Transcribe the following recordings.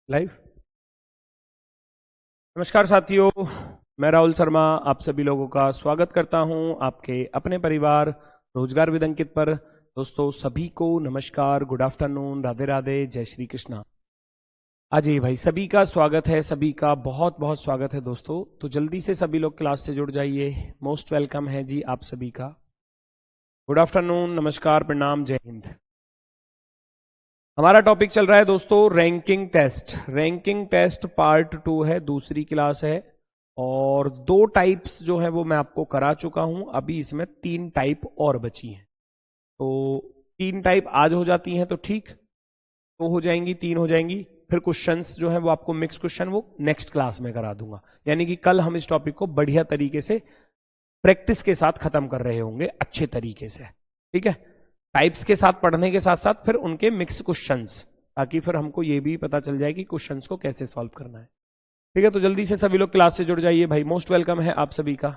Live. नमस्कार साथियों, मैं राहुल शर्मा आप सभी लोगों का स्वागत करता हूं आपके अपने परिवार रोजगार विद अंकित पर। दोस्तों सभी को नमस्कार, गुड आफ्टरनून, राधे राधे, जय श्री कृष्णा। जी भाई, सभी का स्वागत है, सभी का बहुत बहुत स्वागत है दोस्तों। तो जल्दी से सभी लोग क्लास से जुड़ जाइए, मोस्ट वेलकम है जी आप सभी का। गुड आफ्टरनून, नमस्कार, प्रणाम, जय हिंद। हमारा टॉपिक चल रहा है दोस्तों ranking test. Ranking test part 2 है, दूसरी क्लास है। और 2 टाइप्स जो है वो मैं आपको करा चुका हूं, अभी इसमें 3 टाइप और बची हैं। तो 3 टाइप आज हो जाती हैं तो ठीक, 2 हो जाएंगी, 3 हो जाएंगी। फिर क्वेश्चंस जो है वो आपको मिक्स क्वेश्चन वो नेक्स्ट क्लास में करा दूंगा। यानी कि कल हम इस टॉपिक को बढ़िया तरीके से प्रैक्टिस के साथ खत्म कर रहे होंगे, अच्छे तरीके से। ठीक है, टाइप्स के साथ पढ़ने के साथ साथ फिर उनके मिक्स क्वेश्चंस, ताकि फिर हमको ये भी पता चल जाए कि क्वेश्चंस को कैसे सॉल्व करना है। ठीक है, तो जल्दी से सभी लोग क्लास से जुड़ जाइए भाई। मोस्ट वेलकम है आप सभी का,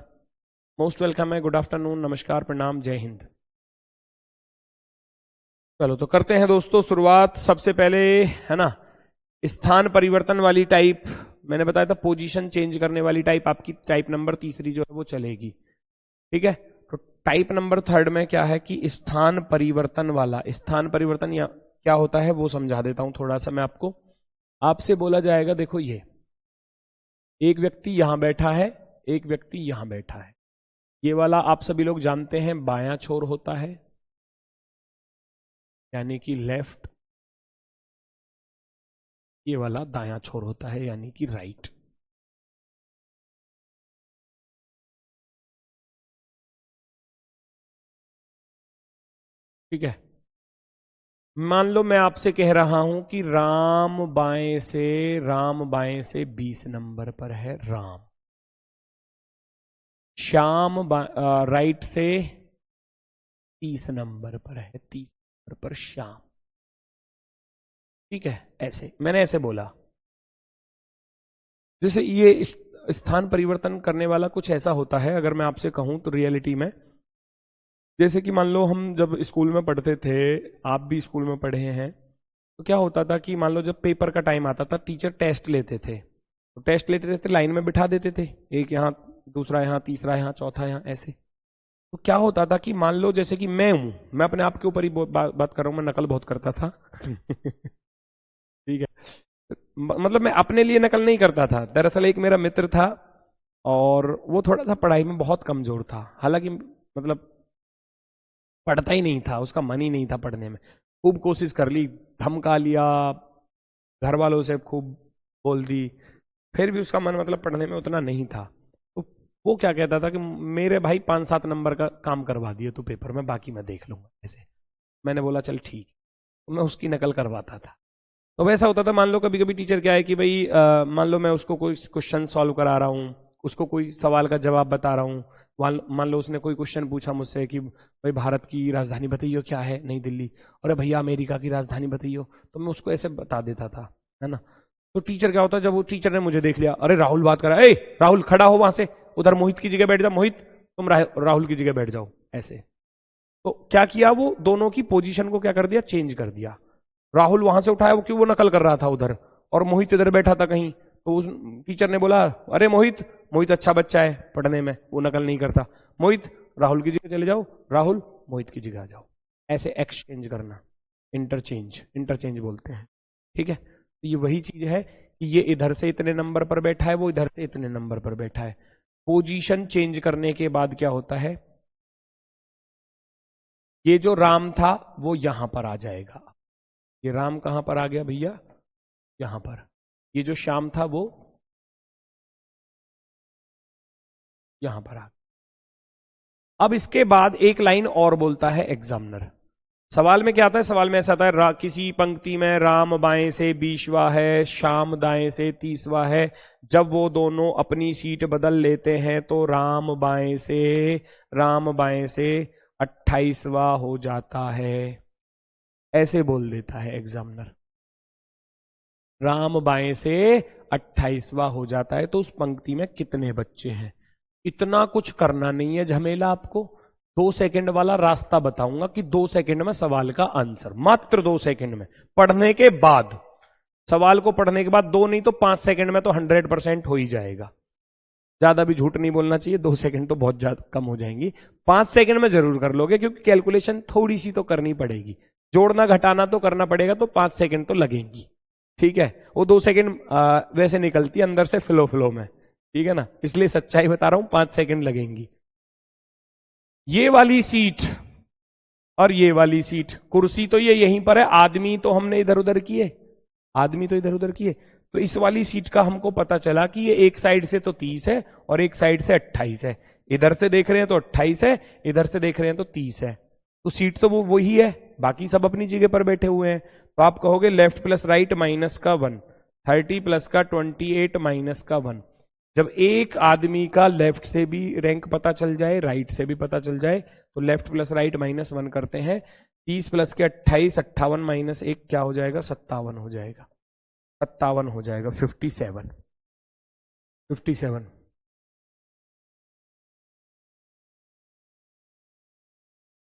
मोस्ट वेलकम है, गुड आफ्टरनून, नमस्कार, प्रणाम, जय हिंद। चलो तो करते हैं दोस्तों शुरुआत। सबसे पहले है ना, स्थान परिवर्तन वाली टाइप, मैंने बताया था पोजीशन चेंज करने वाली टाइप, आपकी टाइप नंबर तीसरी जो है वो चलेगी। ठीक है, तो टाइप नंबर 3 में क्या है कि स्थान परिवर्तन वाला। स्थान परिवर्तन या क्या होता है वो समझा देता हूं थोड़ा सा मैं आपको। आपसे बोला जाएगा, देखो ये एक व्यक्ति यहां बैठा है, एक व्यक्ति यहां बैठा है। ये वाला आप सभी लोग जानते हैं बायां छोर होता है, यानी कि लेफ्ट। ये वाला दायां छोर होता है, यानी कि राइट। ठीक है, मान लो मैं आपसे कह रहा हूं कि राम बाएं से 20 नंबर पर है राम। श्याम राइट से 30 नंबर पर है, 30 नंबर पर श्याम। ठीक है, ऐसे मैंने ऐसे बोला। जैसे ये स्थान परिवर्तन करने वाला कुछ ऐसा होता है, अगर मैं आपसे कहूं तो रियलिटी में, जैसे कि मान लो हम जब स्कूल में पढ़ते थे, आप भी स्कूल में पढ़े हैं, तो क्या होता था कि मान लो जब पेपर का टाइम आता था, टीचर टेस्ट लेते थे। तो टेस्ट लेते थे, लाइन में बिठा देते थे, एक यहाँ, दूसरा यहाँ, तीसरा यहाँ, चौथा यहाँ, ऐसे। तो क्या होता था कि मान लो जैसे कि मैं हूं, मैं अपने आप के ऊपर ही बात कर रहा हूं, मैं नकल बहुत करता था। ठीक है, मतलब मैं अपने लिए नकल नहीं करता था। दरअसल एक मेरा मित्र था और वो थोड़ा सा पढ़ाई में बहुत कमजोर था, हालांकि मतलब पढ़ता ही नहीं था, उसका मन ही नहीं था पढ़ने में। खूब कोशिश कर ली, धमका लिया, घर वालों से खूब बोल दी, फिर भी उसका मन मतलब पढ़ने में उतना नहीं था। तो वो क्या कहता था कि मेरे भाई 5-7 नंबर का काम करवा दिए तू पेपर में, बाकी मैं देख लूंगा ऐसे। मैंने बोला चल ठीक, तो मैं उसकी नकल करवाता था। तो वैसा होता था, मान लो कभी कभी टीचर क्या है कि भाई मान लो मैं उसको कोई क्वेश्चन सॉल्व करा रहा हूँ, उसको कोई सवाल का जवाब बता रहा हूँ। मान लो उसने कोई क्वेश्चन पूछा मुझसे कि भाई भारत की राजधानी बताइए क्या है, नई दिल्ली। अरे भैया अमेरिका की राजधानी बताइए, तो मैं उसको ऐसे बता देता था, है ना। तो टीचर क्या होता है, जब वो टीचर ने मुझे देख लिया, अरे राहुल बात कर रहा है, ए राहुल खड़ा हो वहां से, उधर मोहित की जगह बैठ जा, मोहित तुम राहुल की जगह बैठ जाओ, ऐसे। तो क्या किया, वो दोनों की पोजीशन को क्या कर दिया, चेंज कर दिया। राहुल वहां से उठाया, वो क्यों वो नकल कर रहा था उधर, और मोहित इधर बैठा था कहीं। तो उस टीचर ने बोला, अरे मोहित, मोहित अच्छा बच्चा है पढ़ने में, वो नकल नहीं करता, मोहित राहुल की जगह चले जाओ, राहुल मोहित की जगह आ जाओ। ऐसे एक्सचेंज करना, इंटरचेंज, इंटरचेंज बोलते हैं। ठीक है, तो ये वही चीज है कि ये इधर से इतने नंबर पर बैठा है, वो इधर से इतने नंबर पर बैठा है। पोजीशन चेंज करने के बाद क्या होता है, ये जो राम था वो यहां पर आ जाएगा। ये राम कहां पर आ गया भैया, यहां पर। ये जो श्याम था वो यहां पर आ गया। अब इसके बाद एक लाइन और बोलता है एग्जामिनर। सवाल में क्या आता है, सवाल में ऐसा आता है, किसी पंक्ति में राम बाएं से 20वां है, श्याम दाएं से 30वां है। जब वो दोनों अपनी सीट बदल लेते हैं तो राम बाएं से 28वां हो जाता है। ऐसे बोल देता है एग्जामिनर, राम बाएं से 28वां हो जाता है। तो उस पंक्ति में कितने बच्चे हैं, इतना कुछ करना नहीं है झमेला आपको। 2 सेकंड वाला रास्ता बताऊंगा कि 2 सेकंड में सवाल का आंसर, मात्र 2 सेकंड में, पढ़ने के बाद। सवाल को पढ़ने के बाद 2 नहीं तो 5 सेकंड में तो 100% हो ही जाएगा। ज्यादा भी झूठ नहीं बोलना चाहिए, 2 सेकंड तो बहुत ज्यादा कम हो जाएंगी, 5 सेकंड में जरूर कर लोगे, क्योंकि कैलकुलेशन थोड़ी सी तो करनी पड़ेगी, जोड़ना घटाना तो करना पड़ेगा, तो 5 सेकंड तो लगेंगी। ठीक है, वो 2 सेकंड वैसे निकलती है अंदर से फ्लो फ्लो में, ठीक है ना, इसलिए सच्चाई बता रहा हूं, 5 सेकंड लगेंगी। ये वाली सीट और ये वाली सीट, कुर्सी तो ये यहीं पर है, आदमी तो हमने इधर उधर किए, आदमी तो इधर उधर किए, तो इस वाली सीट का हमको पता चला कि ये एक साइड से तो 30 है और एक साइड से 28 है, इधर से देख रहे हैं तो 28 है, इधर से देख रहे हैं तो 30 है, तो सीट तो वो वही है, बाकी सब अपनी जगह पर बैठे हुए हैं। तो आप कहोगे लेफ्ट प्लस राइट माइनस का 1, 30 प्लस का 28 माइनस का 1। जब एक आदमी का लेफ्ट से भी रैंक पता चल जाए, राइट से भी पता चल जाए, तो लेफ्ट प्लस राइट माइनस 1 करते हैं, 30 प्लस के 28, 58 माइनस 1 क्या हो जाएगा, 57 हो जाएगा, 57 हो जाएगा, 57, 57।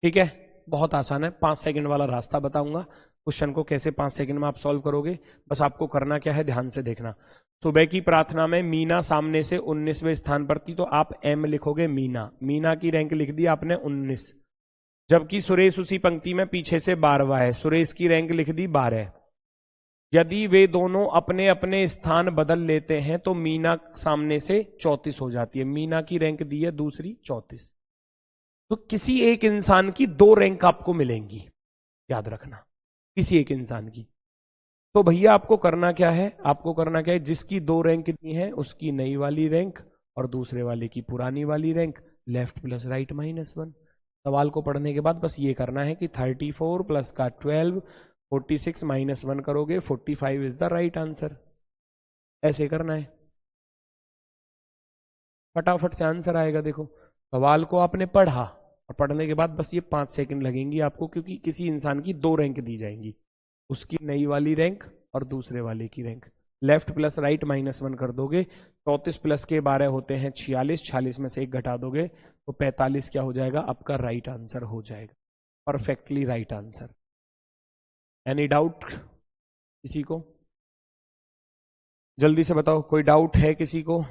ठीक है, बहुत आसान है, 5 सेकंड वाला रास्ता बताऊंगा, क्वेश्चन को कैसे 5 सेकंड में आप सॉल्व करोगे, बस आपको करना क्या है, ध्यान से देखना। सुबह की प्रार्थना में मीना सामने से 19वें स्थान पर थी, तो आप एम लिखोगे, मीना, मीना की रैंक लिख दी आपने 19, जबकि सुरेश उसी पंक्ति में पीछे से 12वां है, सुरेश की रैंक लिख दी 12। यदि वे दोनों अपने अपने स्थान बदल लेते हैं तो मीना सामने से 34 हो जाती है, मीना की रैंक दी है दूसरी 34, तो किसी एक इंसान की 2 रैंक आपको मिलेंगी, याद रखना, किसी एक इंसान की। तो भैया आपको करना क्या है, आपको करना क्या है, जिसकी 2 रैंक दी है उसकी नई वाली रैंक और दूसरे वाले की पुरानी वाली rank, left plus right minus 1। सवाल को पढ़ने के बाद बस ये करना है कि 34 प्लस का 12, 46 माइनस 1 करोगे, 45 इज द राइट आंसर, ऐसे करना है, फटाफट से आंसर आएगा। देखो, सवाल को आपने पढ़ा और पढ़ने के बाद बस ये 5 सेकंड लगेंगी आपको, क्योंकि किसी इंसान की 2 रैंक दी जाएंगी, उसकी नई वाली रैंक और दूसरे वाले की rank, left plus right minus 1 कर दोगे, 34 प्लस के 12 होते हैं 46, 46 में से 1 घटा दोगे तो 45 क्या हो जाएगा, आपका राइट आंसर हो जाएगा, perfectly right answer. Any doubt किसी को, जल्दी से बताओ, कोई डाउट है किसी को?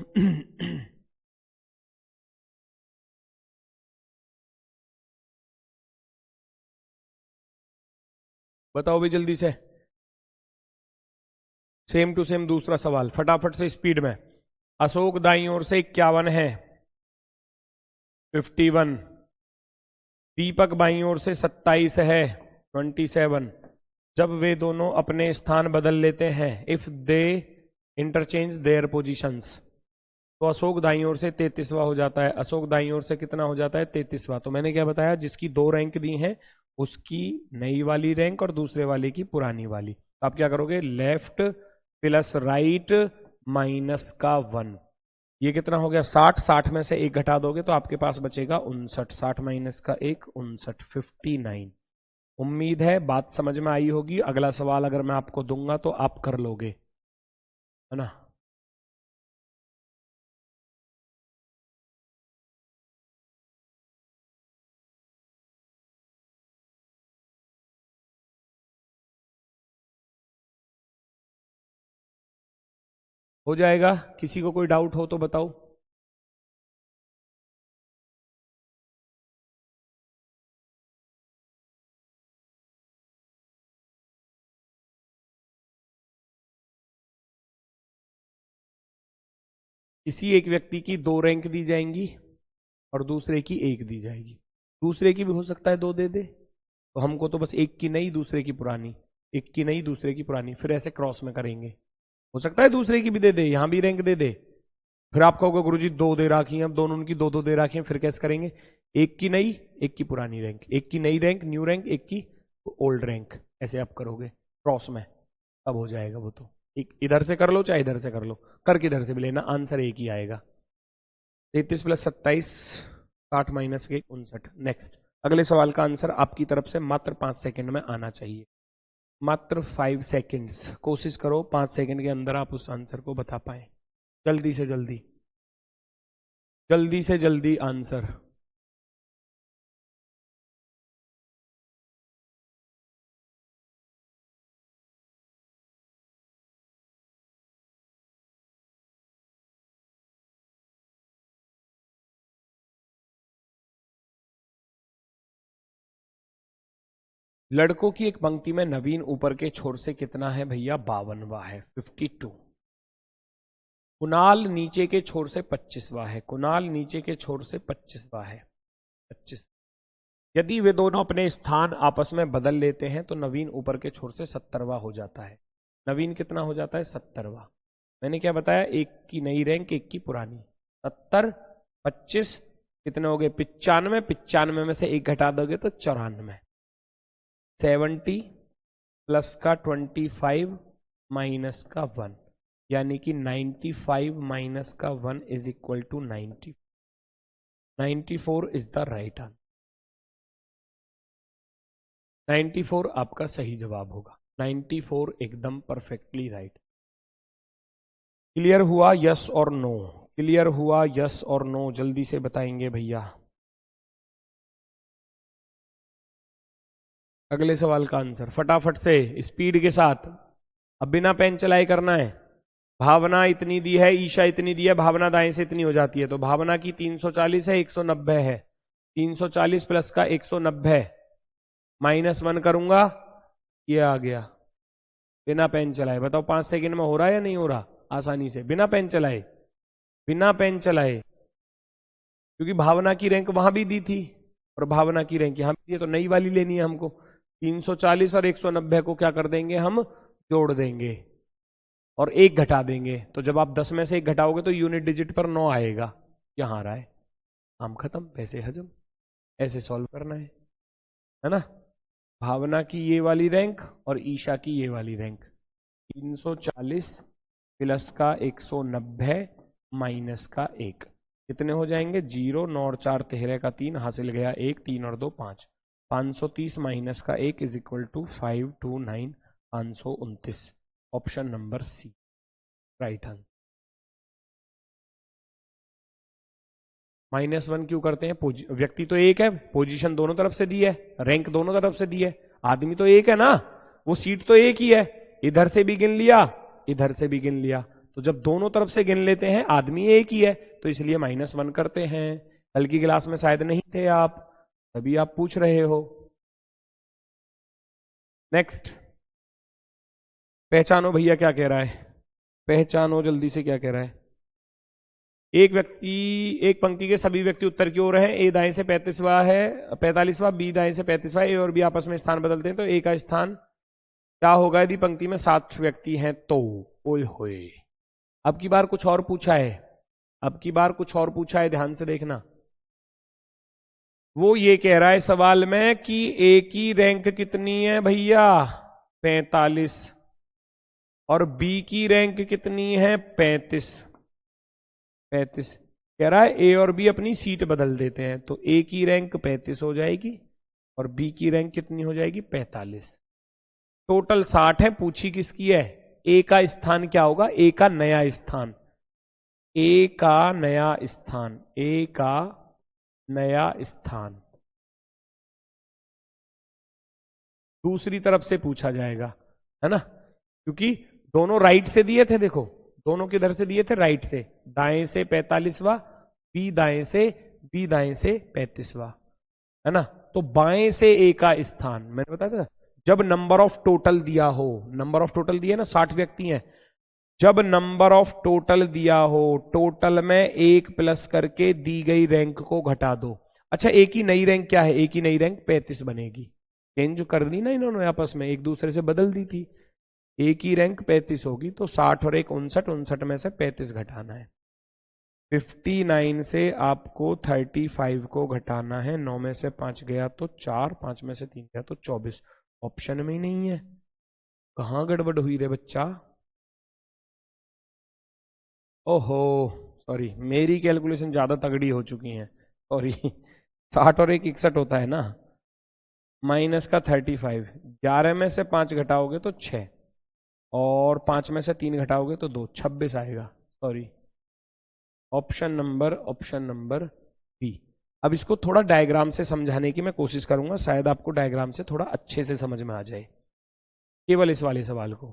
बताओ भी जल्दी से, सेम टू सेम दूसरा सवाल, फटाफट से स्पीड में। अशोक दाईं ओर से 51 है, 51। दीपक बाईं ओर से 27 है, 27। जब वे दोनों अपने स्थान बदल लेते हैं, if they interchange their positions, तो अशोक दाईं ओर से 33वां हो जाता है, अशोक दाईं ओर से कितना हो जाता है, 33वां। तो मैंने क्या बताया, जिसकी 2 रैंक दी है उसकी नई वाली रैंक और दूसरे वाले की पुरानी वाली। तो आप क्या करोगे, लेफ्ट प्लस राइट माइनस का 1, ये कितना हो गया, 60, 60 में से 1 घटा दोगे तो आपके पास बचेगा 59, 60 माइनस का 1, 59, 59। उम्मीद है बात समझ में आई होगी, अगला सवाल अगर मैं आपको दूंगा तो आप कर लोगे, है ना। हो जाएगा, किसी को कोई डाउट हो तो बताओ। किसी एक व्यक्ति की 2 रैंक दी जाएंगी और दूसरे की 1 दी जाएगी, दूसरे की भी हो सकता है 2 दे दे, तो हमको तो बस एक की नई दूसरे की पुरानी, एक की नई दूसरे की पुरानी, फिर ऐसे क्रॉस में करेंगे, हो सकता है दूसरे की भी दे दे, यहां भी रैंक दे दे, फिर आप कहोगे गुरुजी 2 दे रखी हैं, अब दोनों उनकी 2 2 दे रखी हैं, फिर कैसे करेंगे, एक की नई एक की पुरानी रैंक, एक की नई रैंक न्यू रैंक, एक की ओल्ड रैंक, ऐसे आप करोगे क्रॉस में, अब हो जाएगा वो तो। एक इधर से कर लो चाहे इधर से कर लो, कर किधर से भी लेना, आंसर एक ही आएगा, 33 प्लस 27, 60 माइनस के 59। नेक्स्ट, अगले सवाल का आंसर आपकी तरफ से मात्र 5 सेकंड में आना चाहिए, मात्र 5 सेकंड्स, कोशिश करो 5 सेकंड के अंदर आप उस आंसर को बता पाए, जल्दी से जल्दी, जल्दी से जल्दी आंसर। लड़कों की एक पंक्ति में नवीन ऊपर के छोर से कितना है भैया? 52वां है, 52। कुणाल नीचे के छोर से 25वां है, कुणाल नीचे के छोर से 25वां है, 25। यदि वे दोनों अपने स्थान आपस में बदल लेते हैं तो नवीन ऊपर के छोर से 70वां हो जाता है। नवीन कितना हो जाता है? 70वां। मैंने क्या बताया? एक की नई रैंक, एक की पुरानी। 70, 25 कितने हो गए? 95। 95 में से एक घटा दोगे तो 94। 70 प्लस का 25 माइनस का 1, यानी कि 95 माइनस का 1 is equal to 90। 94 is the right answer. 94 आपका सही जवाब होगा। 94 एकदम परफेक्टली राइट। क्लियर हुआ? यस और नो? क्लियर हुआ? यस और नो? जल्दी से बताएंगे भैया। अगले सवाल का आंसर फटाफट से, स्पीड के साथ। अब बिना पेन चलाए करना है। भावना इतनी दी है, ईशा इतनी दी है, भावना दाएं से इतनी हो जाती है, तो भावना की 340 है, 190 है। 340 प्लस का 190 -1 करूंगा, ये आ गया। बिना पेन चलाए बताओ 5 सेकंड में हो रहा है या नहीं हो रहा? आसानी से, बिना पेन चलाए, बिना पेन चलाए। क्योंकि भावना की रैंक वहां भी दी थी और भावना की रैंक यहां भी दी है, तो नई वाली लेनी है हमको। 340 और 190 को क्या कर देंगे हम? जोड़ देंगे और 1 घटा देंगे। तो जब आप 10 में से 1 घटाओगे तो यूनिट डिजिट पर 9 आएगा। यहां आ रहा है। काम खत्म, पैसे हजम। ऐसे सॉल्व करना है ना? भावना की ये वाली रैंक और ईशा की ये वाली रैंक। 340 प्लस का 190 माइनस का 1 कितने हो जाएंगे? 0, 9 और 4 13 का 3 हासिल गया 1, 3 और 2 5। 530 माइनस का 1 is equal to 529, 529। Option number C right answer. -1 क्यों करते हैं? व्यक्ति तो एक है, पोजीशन दोनों तरफ से दी है, रैंक दोनों तरफ से दी है, आदमी तो एक है ना, वो सीट तो एक ही है। इधर से भी गिन लिया, इधर से भी गिन लिया, तो जब दोनों तरफ से गिन लेते हैं आदमी एक ही है, तो इसलिए -1 करते हैं। कल की क्लास में शायद नहीं थे आप, तभी आप पूछ रहे हो। नेक्स्ट, पहचानो भैया क्या कह रहा है, पहचानो जल्दी से क्या कह रहा है। एक पंक्ति के सभी व्यक्ति उत्तर की ओर है। ए दाएं से 45वां है, 45वां, बी दाएं से 35वां। ए और बी आपस में स्थान बदलते हैं तो ए का स्थान क्या होगा यदि पंक्ति में 7 व्यक्ति हैं तो? ओए होए, अब की बार कुछ और पूछा है, अब की बार कुछ और पूछा है, ध्यान से देखना। वो ये कह रहा है सवाल में कि ए की रैंक कितनी है भैया? 45। और बी की रैंक कितनी है? 35। 35 कह रहा है ए और बी अपनी सीट बदल देते हैं, तो ए की रैंक 35 हो जाएगी और बी की रैंक कितनी हो जाएगी? 45। टोटल 60 है, पूछी किसकी है? ए का स्थान क्या होगा? ए का नया स्थान, ए का नया स्थान, ए का नया स्थान दूसरी तरफ से पूछा जाएगा, है ना? क्योंकि दोनों राइट से दिए थे, देखो दोनों किधर से दिए थे? राइट से। दाएं से 45वां, बी दाएं से 35वां, है ना? तो बाएं से ए का स्थान, मैंने बताया था जब नंबर ऑफ टोटल दिया हो, नंबर ऑफ टोटल दिया ना 60 व्यक्ति हैं, जब नंबर ऑफ टोटल दिया हो, टोटल में 1 प्लस करके दी गई रैंक को घटा दो। अच्छा, ए की नई रैंक क्या है? ए की नई रैंक 35 बनेगी। चेंज कर दी ना इन्होंने, आपस में एक दूसरे से बदल दी थी। ए की रैंक 35 होगी तो 60 और 1 59, 59 में से 35 घटाना है। 59 से आपको 35 को घटाना है। 9 में से 5 गया तो 4, 5 में से 3 गया तो 24। ऑप्शन में ही नहीं है, कहां गड़बड़ हुई रे बच्चा? ओहो सॉरी, मेरी कैलकुलेशन ज्यादा तगड़ी हो चुकी है, सॉरी। 60 और 1 61 होता है ना, माइनस का 35। 11 में से 5 घटाओगे तो 6 और 5 में से 3 घटाओगे तो 2, 26 आएगा। Sorry, option number B. अब इसको थोड़ा डायग्राम से समझाने की मैं कोशिश करूंगा, शायद आपको डायग्राम से थोड़ा अच्छे से समझ में आ जाए केवल इस वाले सवाल को।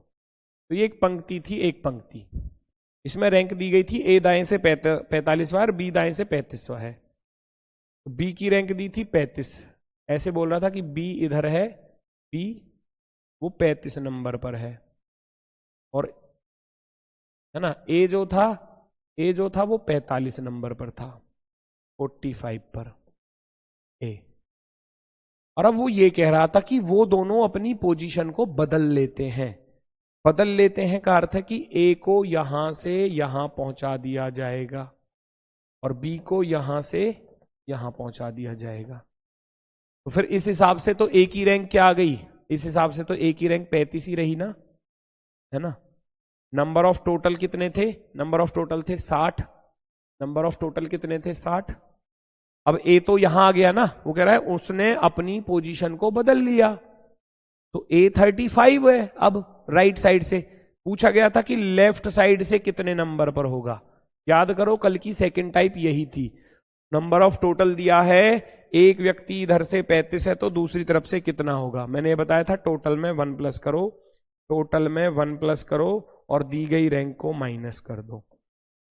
तो ये एक पंक्ति थी, एक पंक्ति, इसमें रैंक दी गई थी ए दाएं से 45वां और बी दाएं से 35वां है। बी की रैंक दी थी 35, ऐसे बोल रहा था कि बी इधर है बी वो 35 नंबर पर है, और है ना ए जो था वो 45 नंबर पर था, 45 पर ए। और अब वो ये कह रहा था कि वो दोनों अपनी पोजीशन को बदल लेते हैं। बदल लेते हैं का अर्थ है कि ए को यहां से यहां पहुंचा दिया जाएगा और बी को यहां से यहां पहुंचा दिया जाएगा। तो फिर इस हिसाब से तो ए की रैंक क्या आ गई? इस हिसाब से तो ए की रैंक 35 ही रही ना, है ना। नंबर ऑफ टोटल कितने थे? नंबर ऑफ टोटल थे 60। नंबर ऑफ टोटल कितने थे? 60। अब ए तो यहां आ गया ना, वो कह रहा है उसने अपनी पोजीशन को बदल लिया, तो ए 35 है। अब राइट साइड से पूछा गया था कि लेफ्ट साइड से कितने नंबर पर होगा। याद करो कल की सेकंड टाइप यही थी, नंबर ऑफ टोटल दिया है, एक व्यक्ति इधर से 35 है तो दूसरी तरफ से कितना होगा। मैंने ये बताया था टोटल में 1 प्लस करो, टोटल में 1 प्लस करो और दी गई रैंक को माइनस कर दो।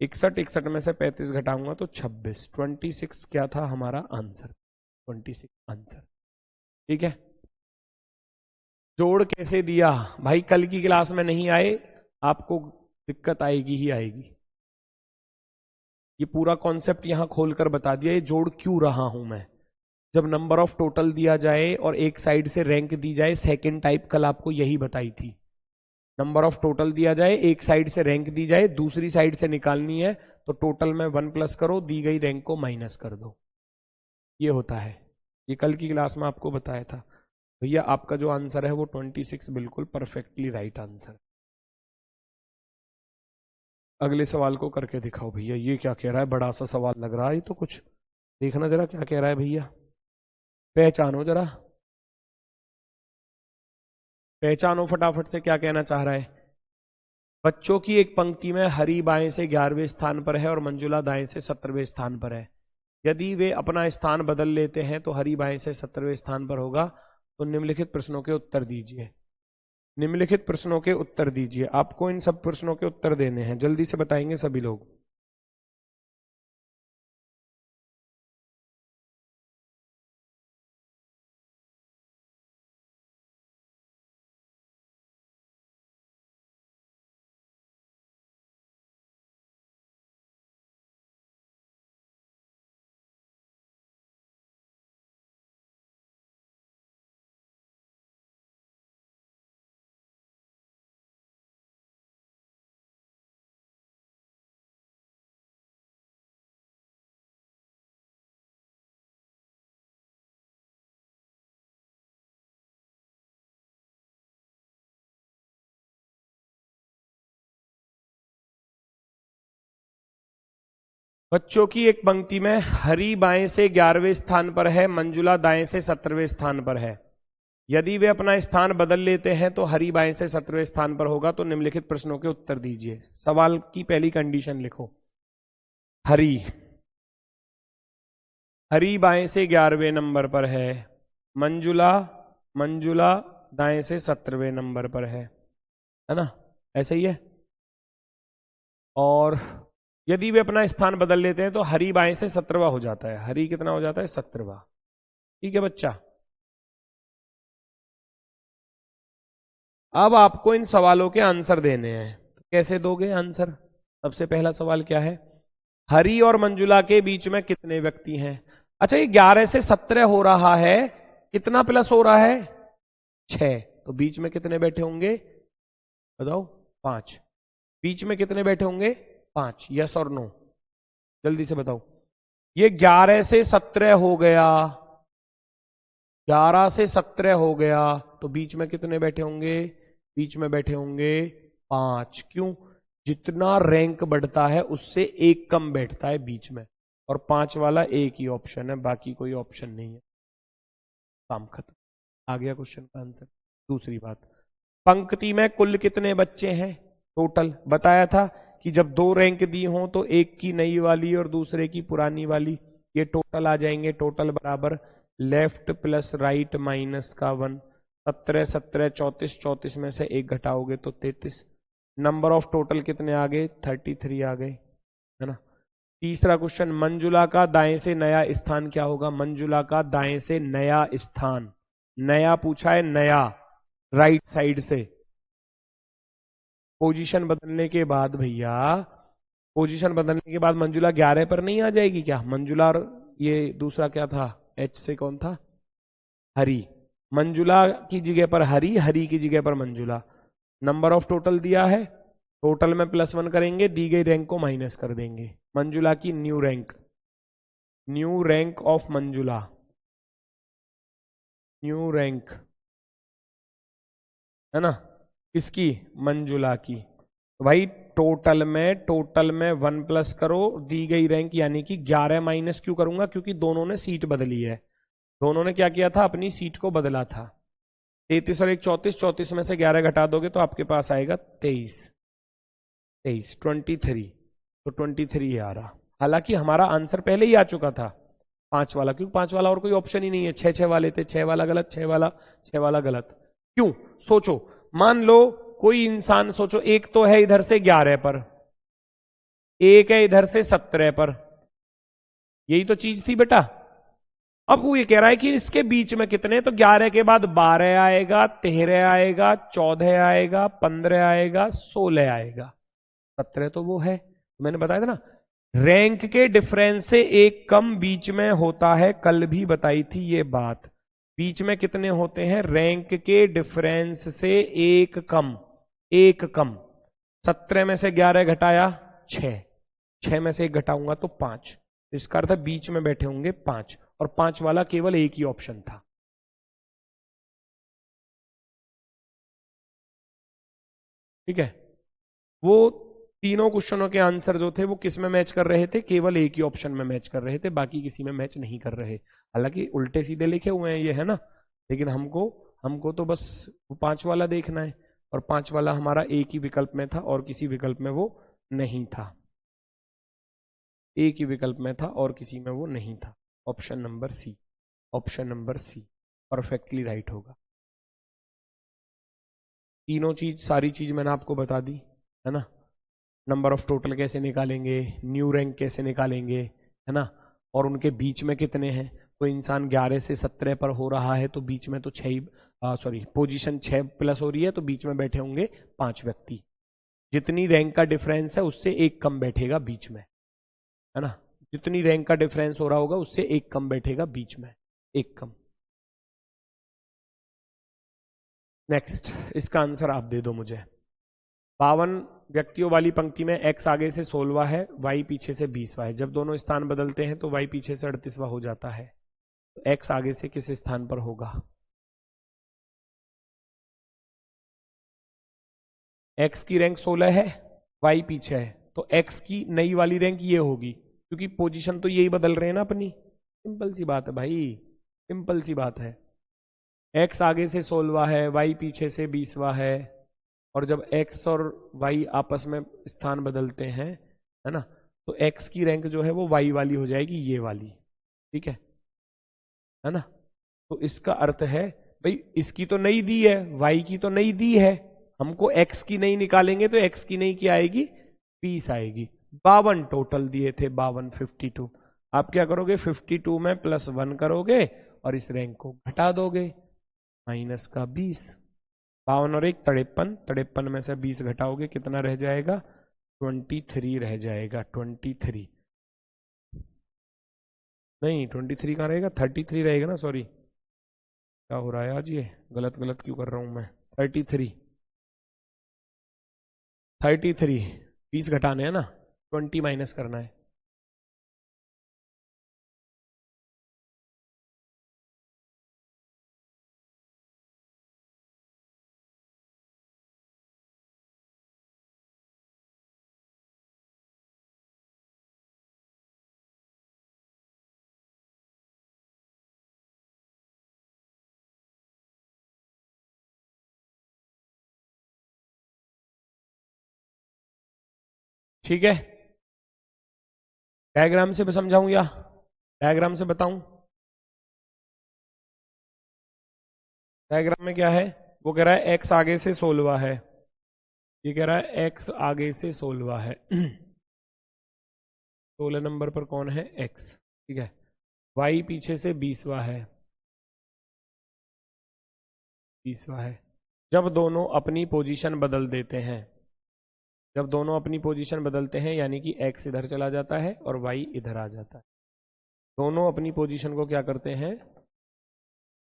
61 में से 35 घटाऊंगा तो 26, 26 क्या था हमारा आंसर, 26 आंसर। ठीक है। जोड़ कैसे दिया भाई? कल की क्लास में नहीं आए, आपको दिक्कत आएगी ही आएगी। ये पूरा कॉन्सेप्ट यहां खोलकर बता दिया, ये जोड़ क्यों रहा हूं मैं। जब नंबर ऑफ टोटल दिया जाए और एक साइड से रैंक दी जाए, सेकंड टाइप कल आपको यही बताई थी। नंबर ऑफ टोटल दिया जाए, एक साइड से रैंक दी जाए, दूसरी साइड से निकालनी है तो टोटल में 1 प्लस करो, दी गई रैंक को माइनस कर दो। ये होता है, ये कल की क्लास में आपको बताया था। भैया आपका जो आंसर है वो 26 बिल्कुल परफेक्टली राइट आंसर। अगले सवाल को करके दिखाओ भैया। ये क्या कह रहा है? बड़ा सा सवाल लग रहा है ये तो, कुछ देखना जरा क्या कह रहा है भैया, पहचानो जरा, पहचानो फटाफट से क्या कहना चाह रहा है। बच्चों की एक पंक्ति में हरी बाएं से 11वें स्थान पर है और मंजुला दाएं से 17वें स्थान पर है। यदि वे अपना स्थान बदल लेते हैं तो हरी बाएं से 17वें स्थान पर होगा। तो निम्नलिखित प्रश्नों के उत्तर दीजिए। निम्नलिखित प्रश्नों के उत्तर दीजिए। आपको इन सब प्रश्नों के उत्तर देने हैं, जल्दी से बताएंगे सभी लोग। बच्चों की एक पंक्ति में हरी बाएं से 11वें स्थान पर है, मंजुला दाएं से 17वें स्थान पर है। यदि वे अपना स्थान बदल लेते हैं तो हरी बाएं से 17वें स्थान पर होगा। तो निम्नलिखित प्रश्नों के उत्तर दीजिए। सवाल की पहली कंडीशन लिखो, हरी, हरी बाएं से 11वें नंबर पर है, मंजुला, मंजुला दाएं से 17वें नंबर पर है ना, ऐसे ही है। और यदि वे अपना स्थान बदल लेते हैं तो हरी बाएं से 17वां हो जाता है। हरी कितना हो जाता है? 17वां। ठीक है बच्चा। अब आपको इन सवालों के आंसर देने हैं। तो कैसे दोगे आंसर? सबसे पहला सवाल क्या है? हरी और मंजुला के बीच में कितने व्यक्ति हैं? अच्छा, ये 11 से 17 हो रहा है, कितना प्लस हो रहा है? 6। तो बीच में कितने बैठे होंगे बताओ? 5। बीच में कितने बैठे होंगे? 5। यस और नो, जल्दी से बताओ। ये 11 से 17 हो गया, 11 से 17 हो गया, तो बीच में कितने बैठे होंगे? बीच में बैठे होंगे 5। क्यों? जितना रैंक बढ़ता है उससे एक कम बैठता है बीच में, और 5 वाला एक ही ऑप्शन है, बाकी कोई ऑप्शन नहीं है। काम खत्म। आ गया क्वेश्चन का आंसर। दूसरी बात, पंक्ति में कुल कितने बच्चे हैं? टोटल बताया था कि जब 2 रैंक दी हो तो एक की नई वाली और दूसरे की पुरानी वाली, ये टोटल आ जाएंगे। टोटल बराबर लेफ्ट प्लस राइट माइनस का 1। 17 17 34, 34 में से एक घटाओगे तो 33। नंबर ऑफ टोटल कितने आ गए? 33 आ गए, है ना। तीसरा क्वेश्चन, मंजुला का दाएं से नया स्थान क्या होगा? मंजुला का दाएं से नया स्थान, नया पूछा है, नया, राइट साइड से। पोजीशन बदलने के बाद भैया, पोजीशन बदलने के बाद मंजुला 11 पर नहीं आ जाएगी क्या? मंजुला और ये दूसरा क्या था, एच से कौन था, हरी। मंजुला की जगह पर हरी, हरी की जगह पर मंजुला। नंबर ऑफ टोटल दिया है, टोटल में +1 करेंगे, दी गई रैंक को माइनस कर देंगे। मंजुला की new rank, new rank of Manjula, new rank है ना, किसकी, मंजुला की। तो भाई टोटल में 1 प्लस करो, दी गई रैंक यानी कि 11 माइनस क्यों करूंगा, क्योंकि दोनों ने सीट बदली है। दोनों ने क्या किया था, अपनी सीट को बदला था। 33 और 1 34, 34 में से 11 घटा दोगे तो आपके पास आएगा 23, 23 23। तो 23 आ रहा। हालांकि हमारा आंसर पहले ही आ चुका था 5 वाला, क्योंकि 5 वाला और कोई ऑप्शन ही नहीं है। 6 6 वाले थे, 6 वाला गलत, 6 वाला गलत। क्यों? सोचो, मान लो कोई इंसान, सोचो एक तो है इधर से 11 पर, एक है इधर से 17 पर, यही तो चीज थी बेटा। अब वो ये कह रहा है कि इसके बीच में कितने, तो 11 के बाद 12 आएगा, 13 आएगा, 14 आएगा, 15 आएगा, 16 आएगा, 17 तो वो है। मैंने बताया था ना, रैंक के डिफरेंस से एक कम बीच में होता है, कल भी बताई थी ये बात। बीच में कितने होते हैं, रैंक के डिफरेंस से एक कम, एक कम। 17 में से 11 घटाया 6, 6 में से 1 घटाऊंगा तो 5। इसका अर्थ है बीच में बैठे होंगे 5, और 5 वाला केवल एक ही ऑप्शन था। ठीक है, वो तीनों क्वेश्चनों के आंसर जो थे वो किस में मैच कर रहे थे, केवल एक ही ऑप्शन में मैच कर रहे थे, बाकी किसी में मैच नहीं कर रहे। हालांकि उल्टे सीधे लिखे हुए हैं ये, है ना, लेकिन हमको हमको तो बस वो 5 वाला देखना है, और 5 वाला हमारा एक ही विकल्प में था और किसी विकल्प में वो नहीं था। एक ही विकल्प में था और किसी में वो नहीं था। Option number C, option number C perfectly right होगा। तीनों चीज, सारी चीज मैंने आपको बता दी, है ना। नंबर ऑफ टोटल कैसे निकालेंगे, न्यू रैंक कैसे निकालेंगे, है ना, और उनके बीच में कितने हैं। तो इंसान 11 से 17 पर हो रहा है, तो बीच में तो 6 ही, सॉरी, पोजीशन 6 प्लस हो रही है, तो बीच में बैठे होंगे 5 व्यक्ति। जितनी रैंक का डिफरेंस है उससे एक कम बैठेगा बीच में, है ना। जितनी रैंक का डिफरेंस हो रहा होगा उससे एक कम बैठेगा बीच में, एक कम। नेक्स्ट, इसका आंसर आप दे दो मुझे। 52 व्यक्तियों वाली पंक्ति में x आगे से 16वां है, y पीछे से 20वां है। जब दोनों स्थान बदलते हैं तो y पीछे से 38वां हो जाता है। तो x आगे से किस स्थान पर होगा? x की रैंक 16 है, y पीछे है, तो x की नई वाली रैंक ये होगी, क्योंकि पोजीशन तो यही बदल रहे हैं ना अपनी। सिंपल सी बात है भाई, सिंपल सी बात है। x आगे से 16वां है, y पीछे से 20वां है, और जब x और y आपस में स्थान बदलते हैं, है ना, तो x की रैंक जो है वो y वाली हो जाएगी, ये वाली। ठीक है ना। तो इसका अर्थ है भाई, इसकी तो नहीं दी है, y की तो नहीं दी है, हमको x की नहीं निकालेंगे, तो x की नहीं क्या आएगी, 20 आएगी। 52 टोटल दिए थे, 52 52। आप क्या करोगे, 52 में +1 करोगे और इस रैंक को घटा दोगे, माइनस का 20। 52 और 1 53, 53 में से 20 घटाओगे, कितना रह जाएगा, 23 रह जाएगा, 23। नहीं, 23 कहाँ रहेगा, 33 रहेगा ना, सॉरी। क्या हो रहा है आज, ये गलत गलत क्यों कर रहा हूं मैं। 33, 33, 20 घटाने हैं ना, 20 माइनस करना है। ठीक है, डायग्राम से समझाऊं या डायग्राम से बताऊं? डायग्राम में क्या है, वो कह रहा है x आगे से 16वां है, ये कह रहा है x आगे से 16वां है। 16 नंबर पर कौन है, x। ठीक है, y पीछे से 20वां है, 30वां है। जब दोनों अपनी पोजीशन बदल देते हैं, जब दोनों अपनी पोजीशन बदलते हैं यानी कि x इधर चला जाता है और y इधर आ जाता है, दोनों अपनी पोजीशन को क्या करते हैं,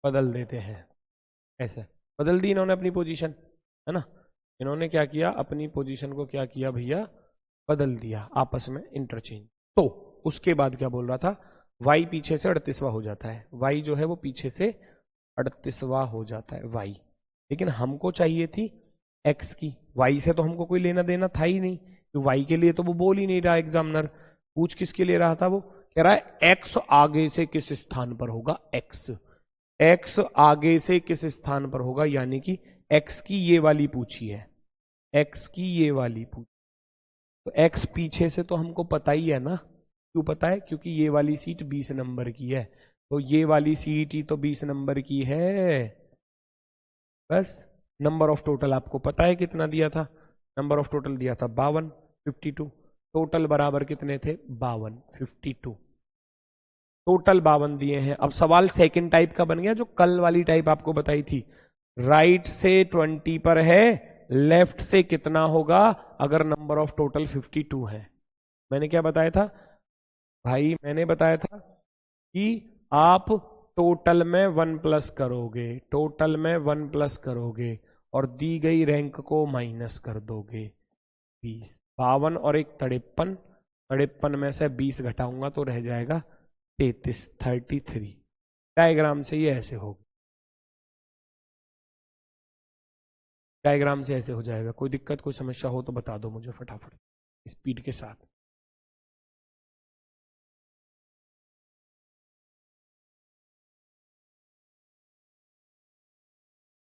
बदल देते हैं। ऐसे बदल दी इन्होंने अपनी पोजीशन, है ना, इन्होंने क्या किया, अपनी पोजीशन को क्या किया भैया, बदल दिया, आपस में इंटरचेंज। तो उसके बाद क्या बोल रहा था, y पीछे से 38वां हो जाता है, y जो है वो पीछे से 38वां हो जाता है y। लेकिन हमको चाहिए थी x की, y से तो हमको कोई लेना देना था ही नहीं, तो y के लिए तो वो बोल ही नहीं रहा एग्जामिनर। पूछ किसके ले रहा था, वो कह रहा है x आगे से किस स्थान पर होगा, x आगे से किस स्थान पर होगा, यानी कि x की ये वाली पूछी है, x की ये वाली पूछी, तो x पीछे से तो हमको पता ही है ना, क्यों पता है, क्योंकि ये वाली सीट 20 नंबर की है, तो ये वाली सीट ही तो 20 नंबर की है। बस नंबर ऑफ टोटल आपको पता है कितना दिया था, नंबर ऑफ टोटल दिया था 52, 52, टोटल बराबर कितने थे, 52, 52, टोटल 52 दिए हैं। अब सवाल सेकंड टाइप का बन गया, जो कल वाली टाइप आपको बताई थी, राइट से 20 पर है, लेफ्ट से कितना होगा अगर नंबर ऑफ टोटल 52 है। मैंने क्या बताया था भाई, मैंने बताया था कि आप टोटल में 1 प्लस करोगे, टोटल में 1 प्लस करोगे और दी गई रैंक को माइनस कर दोगे 20, 52 और एक 53, 53 में से 20 घटाऊंगा तो रह जाएगा 33, 33। डायग्राम से ये ऐसे होगा, डायग्राम से ऐसे हो जाएगा। कोई दिक्कत कोई समस्या हो तो बता दो मुझे फटाफट स्पीड के साथ।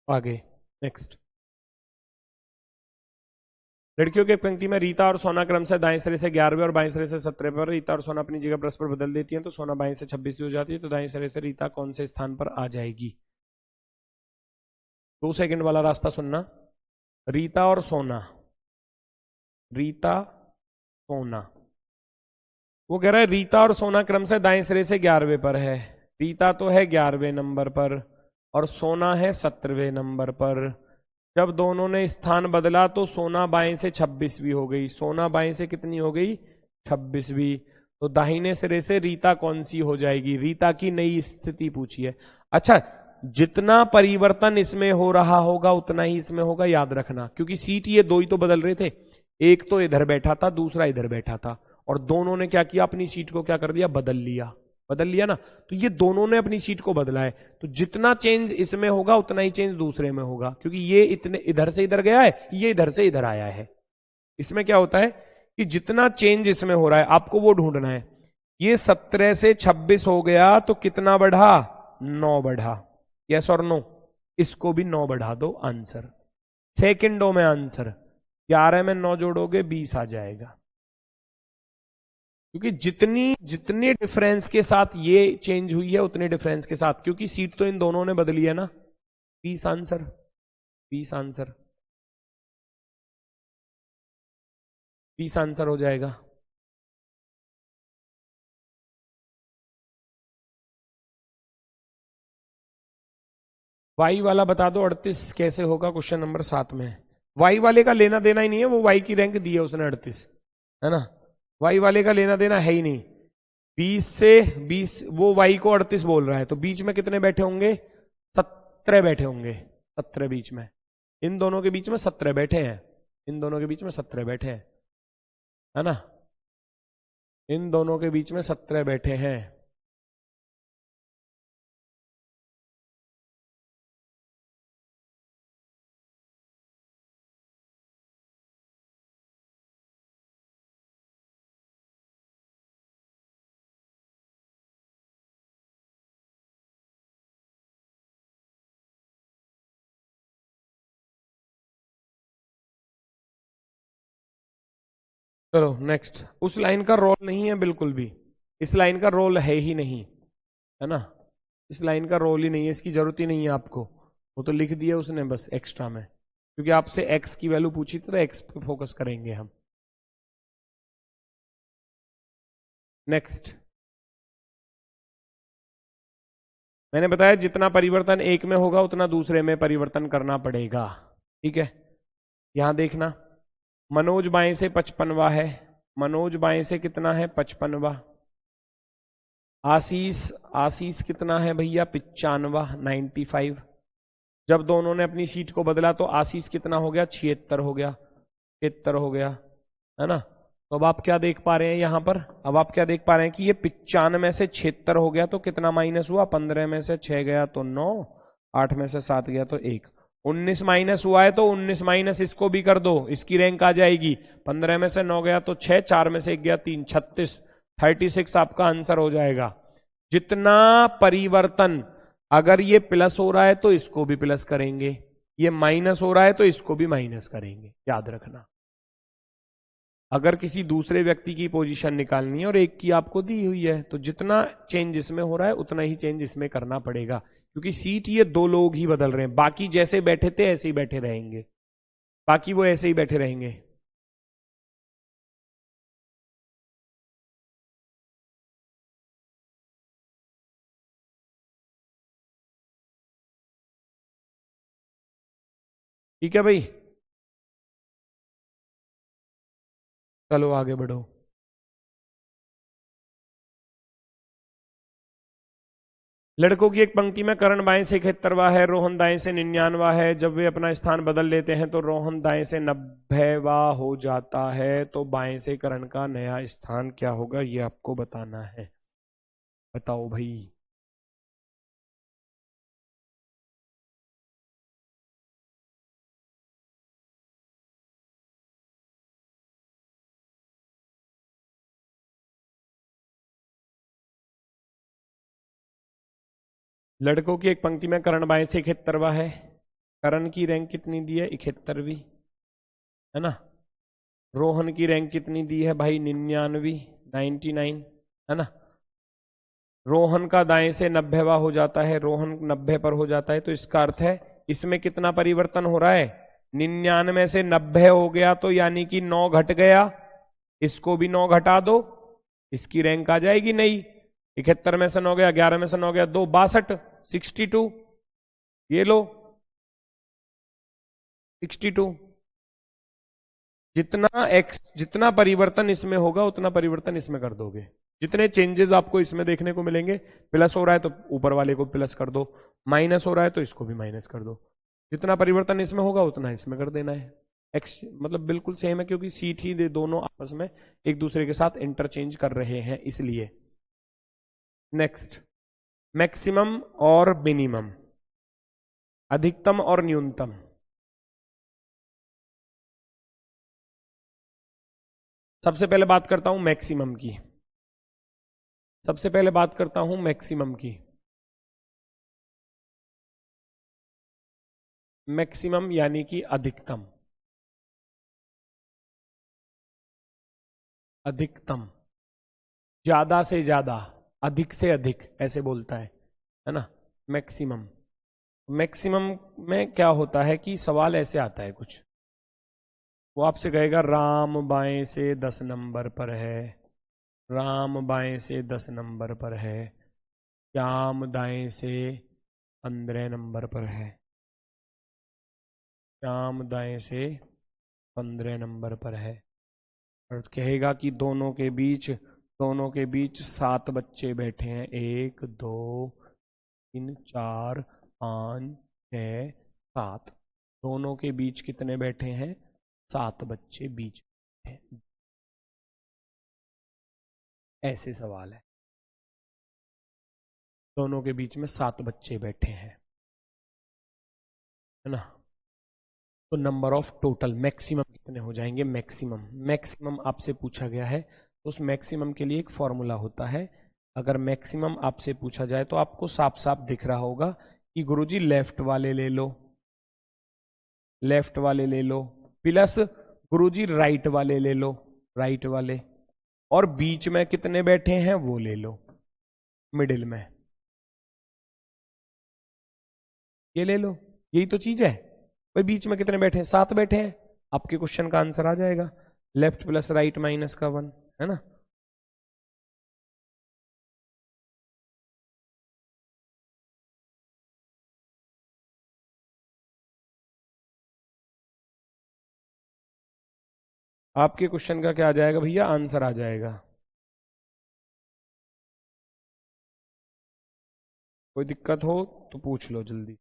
आगे नेक्स्ट, लड़कियों की एक पंक्ति में रीता और सोना क्रम से दाएं सिरे से 11वें और बाएं सिरे से 17वें पर, रीता और सोना अपनी जगह परस्पर बदल देती हैं, तो सोना बाएं से 26वीं हो जाती है, तो दाएं सिरे से रीता कौन से स्थान पर आ जाएगी। 2 सेकंड वाला रास्ता सुनना, रीता और सोना, रीता सोना, वो कह रहा है रीता और सोना क्रम से दाएं सिरे से 11वें पर है, रीता तो है 11वें नंबर पर और सोना है 17वें नंबर पर। जब दोनों ने स्थान बदला तो सोना बाएं से 26वीं हो गई, सोना बाएं से कितनी हो गई, 26वीं, तो दाहिने सिरे से रीता कौन सी हो जाएगी, रीता की नई स्थिति पूछी है। अच्छा, जितना परिवर्तन इसमें हो रहा होगा उतना ही इसमें होगा, याद रखना, क्योंकि सीट ये दो ही तो बदल रहे थे, एक तो इधर बैठा था दूसरा इधर बैठा था, और दोनों ने क्या किया, अपनी सीट को क्या कर दिया, बदल लिया, बदल लिया ना, तो ये दोनों ने अपनी सीट को बदला है, तो जितना चेंज इसमें होगा उतना ही चेंज दूसरे में होगा, क्योंकि ये इतने इधर से इधर गया है, ये इधर से इधर आया है। इसमें क्या होता है कि जितना चेंज इसमें हो रहा है आपको वो ढूंढना है। ये 17 से 26 हो गया तो कितना बढ़ा, 9 बढ़ा, यस और नो, इसको भी 9 बढ़ा दो, आंसर सेकंडों में, आंसर 11 में 9 जोड़ोगे 20 आ जाएगा, क्योंकि जितनी जितने डिफरेंस के साथ ये चेंज हुई है उतने डिफरेंस के साथ, क्योंकि सीट तो इन दोनों ने बदली है ना, 20 आंसर, 20 आंसर, 20 आंसर हो जाएगा। वाई वाला बता दो 38 कैसे होगा, क्वेश्चन नंबर 7 में। वाई वाले का लेना देना ही नहीं है, वो वाई की रैंक दी है उसने 38, है ना, वाई वाले का लेना देना है ही नहीं। 20 से 20, वो वाई को 38 बोल रहा है, तो बीच में कितने बैठे होंगे, 17 बैठे होंगे, 17 बीच में, इन दोनों के बीच में 17 बैठे हैं, इन दोनों के बीच में 17 बैठे हैं, है ना, इन दोनों के बीच में 17 बैठे हैं। चलो नेक्स्ट, उस लाइन का रोल नहीं है बिल्कुल भी, इस लाइन का रोल है ही नहीं, है ना, इस लाइन का रोल ही नहीं है, इसकी जरूरत ही नहीं है आपको, वो तो लिख दिया उसने बस एक्स्ट्रा में, क्योंकि आपसे एक्स की वैल्यू पूछी थी तो एक्स पे फोकस करेंगे हम। नेक्स्ट, मैंने बताया जितना परिवर्तन एक में होगा उतना दूसरे में परिवर्तन करना पड़ेगा। ठीक है, यहां देखना, मनोज बाएं से 55वां है, मनोज बाएं से कितना है 55वां। आशीष, आशीष कितना है भैया 95वां 95। जब दोनों ने अपनी सीट को बदला तो आशीष कितना हो गया 76 हो गया, 73 हो गया, है ना। तो अब आप क्या देख पा रहे हैं यहां पर, अब आप क्या देख पा रहे हैं कि ये 95 में से 76 हो गया तो कितना माइनस हुआ, 15 में से 6 गया तो 9, 8 में से 7 गया तो 1, 19 माइनस हुआ है तो 19 माइनस इसको भी कर दो, इसकी रैंक आ जाएगी। 15 में से 9 गया तो 6, 4 में से 1 गया 3, 36, 36 आपका आंसर हो जाएगा। जितना परिवर्तन, अगर ये प्लस हो रहा है तो इसको भी प्लस करेंगे, ये माइनस हो रहा है तो इसको भी माइनस करेंगे, याद रखना। अगर किसी दूसरे व्यक्ति की पोजीशन निकालनी है और एक की आपको दी हुई है तो जितना चेंज इसमें हो रहा है उतना ही चेंज इसमें करना पड़ेगा, क्योंकि सीट ये दो लोग ही बदल रहे हैं, बाकी जैसे बैठे थे ऐसे ही बैठे रहेंगे, बाकी वो ऐसे ही बैठे रहेंगे। ठीक है भाई, चलो आगे बढ़ो। लड़कों की एक पंक्ति में करण बाएं से 71वां है, रोहन दाएं से 99वां है। जब वे अपना स्थान बदल लेते हैं तो रोहन दाएं से 90वां हो जाता है, तो बाएं से करण का नया स्थान क्या होगा ये आपको बताना है। बताओ भाई। लड़कों की एक पंक्ति में करण बाएं से 71वां है, करण की रैंक कितनी दी है 71वीं, है ना। रोहन की रैंक कितनी दी है भाई 99, 99, है ना। रोहन का दाएं से 90वां हो जाता है, रोहन 90 पर हो जाता है, तो इसका अर्थ है इसमें कितना परिवर्तन हो रहा है, 99 से 90 हो गया, तो यानी कि 9 घट गया, इसको भी 9 घटा दो, इसकी रैंक आ जाएगी नहीं। 71 में से 9 गया, 11 में से 9 गया 2, 62, 62, ये लो 62। जितना परिवर्तन इसमें होगा उतना परिवर्तन इसमें कर दोगे, जितने चेंजेस आपको इसमें देखने को मिलेंगे, प्लस हो रहा है तो ऊपर वाले को प्लस कर दो, माइनस हो रहा है तो इसको भी माइनस कर दो, जितना परिवर्तन इसमें होगा उतना इसमें कर देना है। एक्स मतलब बिल्कुल सेम है, क्योंकि सीट ही दे दोनों आपस में एक दूसरे के साथ इंटरचेंज कर रहे हैं इसलिए। नेक्स्ट, मैक्सिमम और मिनिमम, अधिकतम और न्यूनतम। सबसे पहले बात करता हूं मैक्सिमम की, सबसे पहले बात करता हूं मैक्सिमम की। मैक्सिमम यानी कि अधिकतम, अधिकतम ज्यादा से ज्यादा, अधिक से अधिक ऐसे बोलता है ना। मैक्सिमम, मैक्सिमम में क्या होता है कि सवाल ऐसे आता है कुछ, वो आपसे कहेगा राम बाएं से 10 नंबर पर है, राम बाएं से 10 नंबर पर है, श्याम दाएं से 15 नंबर पर है, श्याम दाएं से 15 नंबर पर है, और कहेगा कि दोनों के बीच 7 बच्चे बैठे हैं, 1 2 3 4 5 6 7, दोनों के बीच कितने बैठे हैं 7 बच्चे बीच में, ऐसे सवाल है। दोनों के बीच में 7 बच्चे बैठे हैं, है ना। तो नंबर ऑफ टोटल मैक्सिमम कितने हो जाएंगे, मैक्सिमम, मैक्सिमम आपसे पूछा गया है तो उस मैक्सिमम के लिए एक फॉर्मूला होता है। अगर मैक्सिमम आपसे पूछा जाए तो आपको साफ साफ दिख रहा होगा कि गुरुजी लेफ्ट वाले ले लो, लेफ्ट वाले ले लो, प्लस गुरुजी राइट वाले ले लो, राइट वाले, और बीच में कितने बैठे हैं वो ले लो, मिडिल में ये ले लो, यही तो चीज है भाई। बीच में कितने बैठे हैं 7 बैठे हैं, आपके क्वेश्चन का आंसर आ जाएगा, लेफ्ट प्लस राइट माइनस का 1, है ना। आपके क्वेश्चन का क्या आ जाएगा भैया? आंसर आ जाएगा। कोई दिक्कत हो तो पूछ लो जल्दी।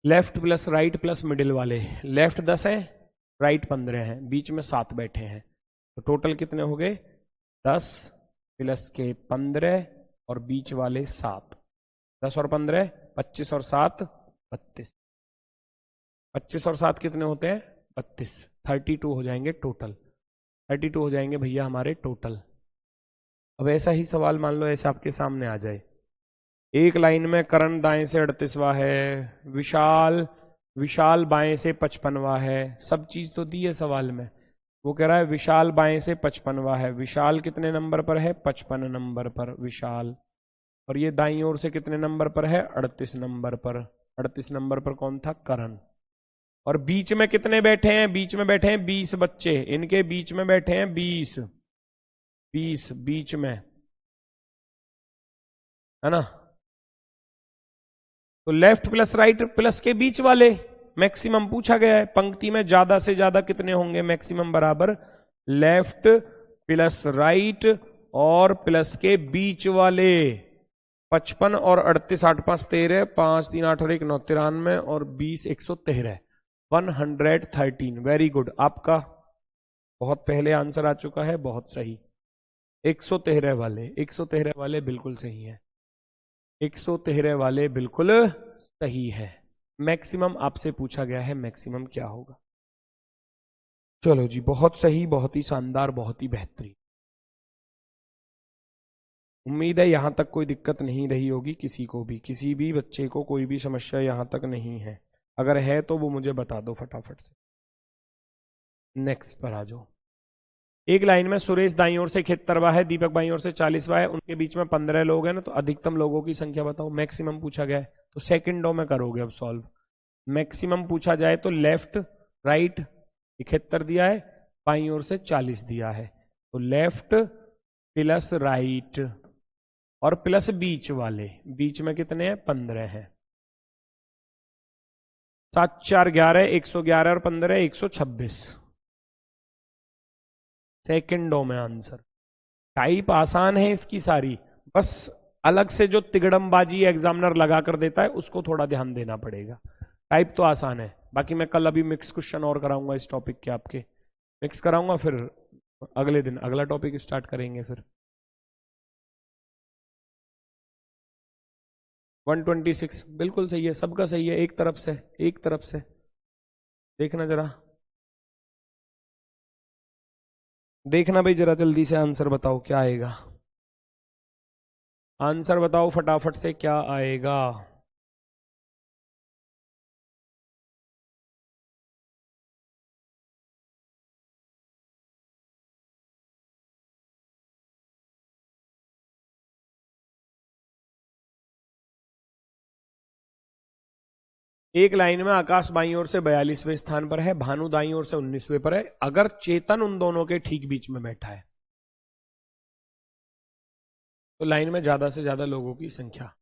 Left plus right plus middle वाले, लेफ्ट 10 है, राइट 15 है, बीच में 7 बैठे हैं, तो टोटल कितने हो गए? 10 प्लस के 15 और बीच वाले 7। 10 और 15 25 और 7 32। 25 और 7 कितने होते हैं? 32। 32 हो जाएंगे टोटल। 32 हो जाएंगे भैया हमारे टोटल। अब ऐसा ही सवाल मान लो ऐसे आपके सामने आ जाए, एक लाइन में करण दाएं से 38वां है, विशाल विशाल बाएं से 55वां है, सब चीज तो दी है सवाल में। वो कह रहा है विशाल बाएं से 55वां है, विशाल कितने नंबर पर है? 55 नंबर पर विशाल। और ये दाईं ओर से कितने नंबर पर है? 38 नंबर पर। 38 नंबर पर कौन था? करण। और बीच में कितने बैठे हैं? बीच में बैठे हैं 20 बच्चे, इनके बीच में बैठे हैं 20। 20 बीच में है ना। तो लेफ्ट प्लस राइट प्लस के बीच वाले मैक्सिमम पूछा गया है, पंक्ति में ज्यादा से ज्यादा कितने होंगे? मैक्सिमम बराबर लेफ्ट प्लस राइट और प्लस के बीच वाले। 55 और 38 8 5 13, 5 3 8 और 1 9 93 और 20 113, 113। वेरी गुड, आपका बहुत पहले आंसर आ चुका है, बहुत सही। 113 वाले, 113 वाले बिल्कुल सही है, 113 वाले बिल्कुल सही है। मैक्सिमम आपसे पूछा गया है, मैक्सिमम क्या होगा? चलो जी, बहुत सही, बहुत ही शानदार, बहुत ही बेहतरीन। उम्मीद है यहां तक कोई दिक्कत नहीं रही होगी किसी को भी, किसी भी बच्चे को कोई भी समस्या यहां तक नहीं है। अगर है तो वो मुझे बता दो फटाफट से। नेक्स्ट पर आ जाओ। एक लाइन में सुरेश दाईं ओर से 71वां है, दीपक बाईं ओर से 40वां है, उनके बीच में 15 लोग हैं ना, तो अधिकतम लोगों की संख्या बताओ। मैक्सिमम पूछा गया है तो सेकंडों में करोगे अब सॉल्व। मैक्सिमम पूछा जाए तो लेफ्ट राइट 71 दिया है, बाईं ओर से 40 दिया है, तो लेफ्ट प्लस राइट और प्लस बीच वाले, बीच में कितने हैं? 15 हैं। 7 4 11, 111 और 15 126 सेकंडों में आंसर। टाइप आसान है इसकी सारी, बस अलग से जो तिगड़मबाजी एग्जामिनर लगा कर देता है उसको थोड़ा ध्यान देना पड़ेगा। टाइप तो आसान है, बाकी मैं कल अभी मिक्स क्वेश्चन और कराऊंगा इस टॉपिक के, आपके मिक्स कराऊंगा, फिर अगले दिन अगला टॉपिक स्टार्ट करेंगे। फिर 126 बिल्कुल सही है, सबका सही है, एक तरफ से, एक तरफ से देखना जरा, देखना भाई जरा, जल्दी से आंसर बताओ क्या आएगा। आंसर बताओ फटाफट से क्या आएगा। एक लाइन में आकाश बाईं ओर से 42वें स्थान पर है, भानु दाईं ओर से 19वें पर है, अगर चेतन उन दोनों के ठीक बीच में बैठा है तो लाइन में ज्यादा से ज्यादा लोगों की संख्या।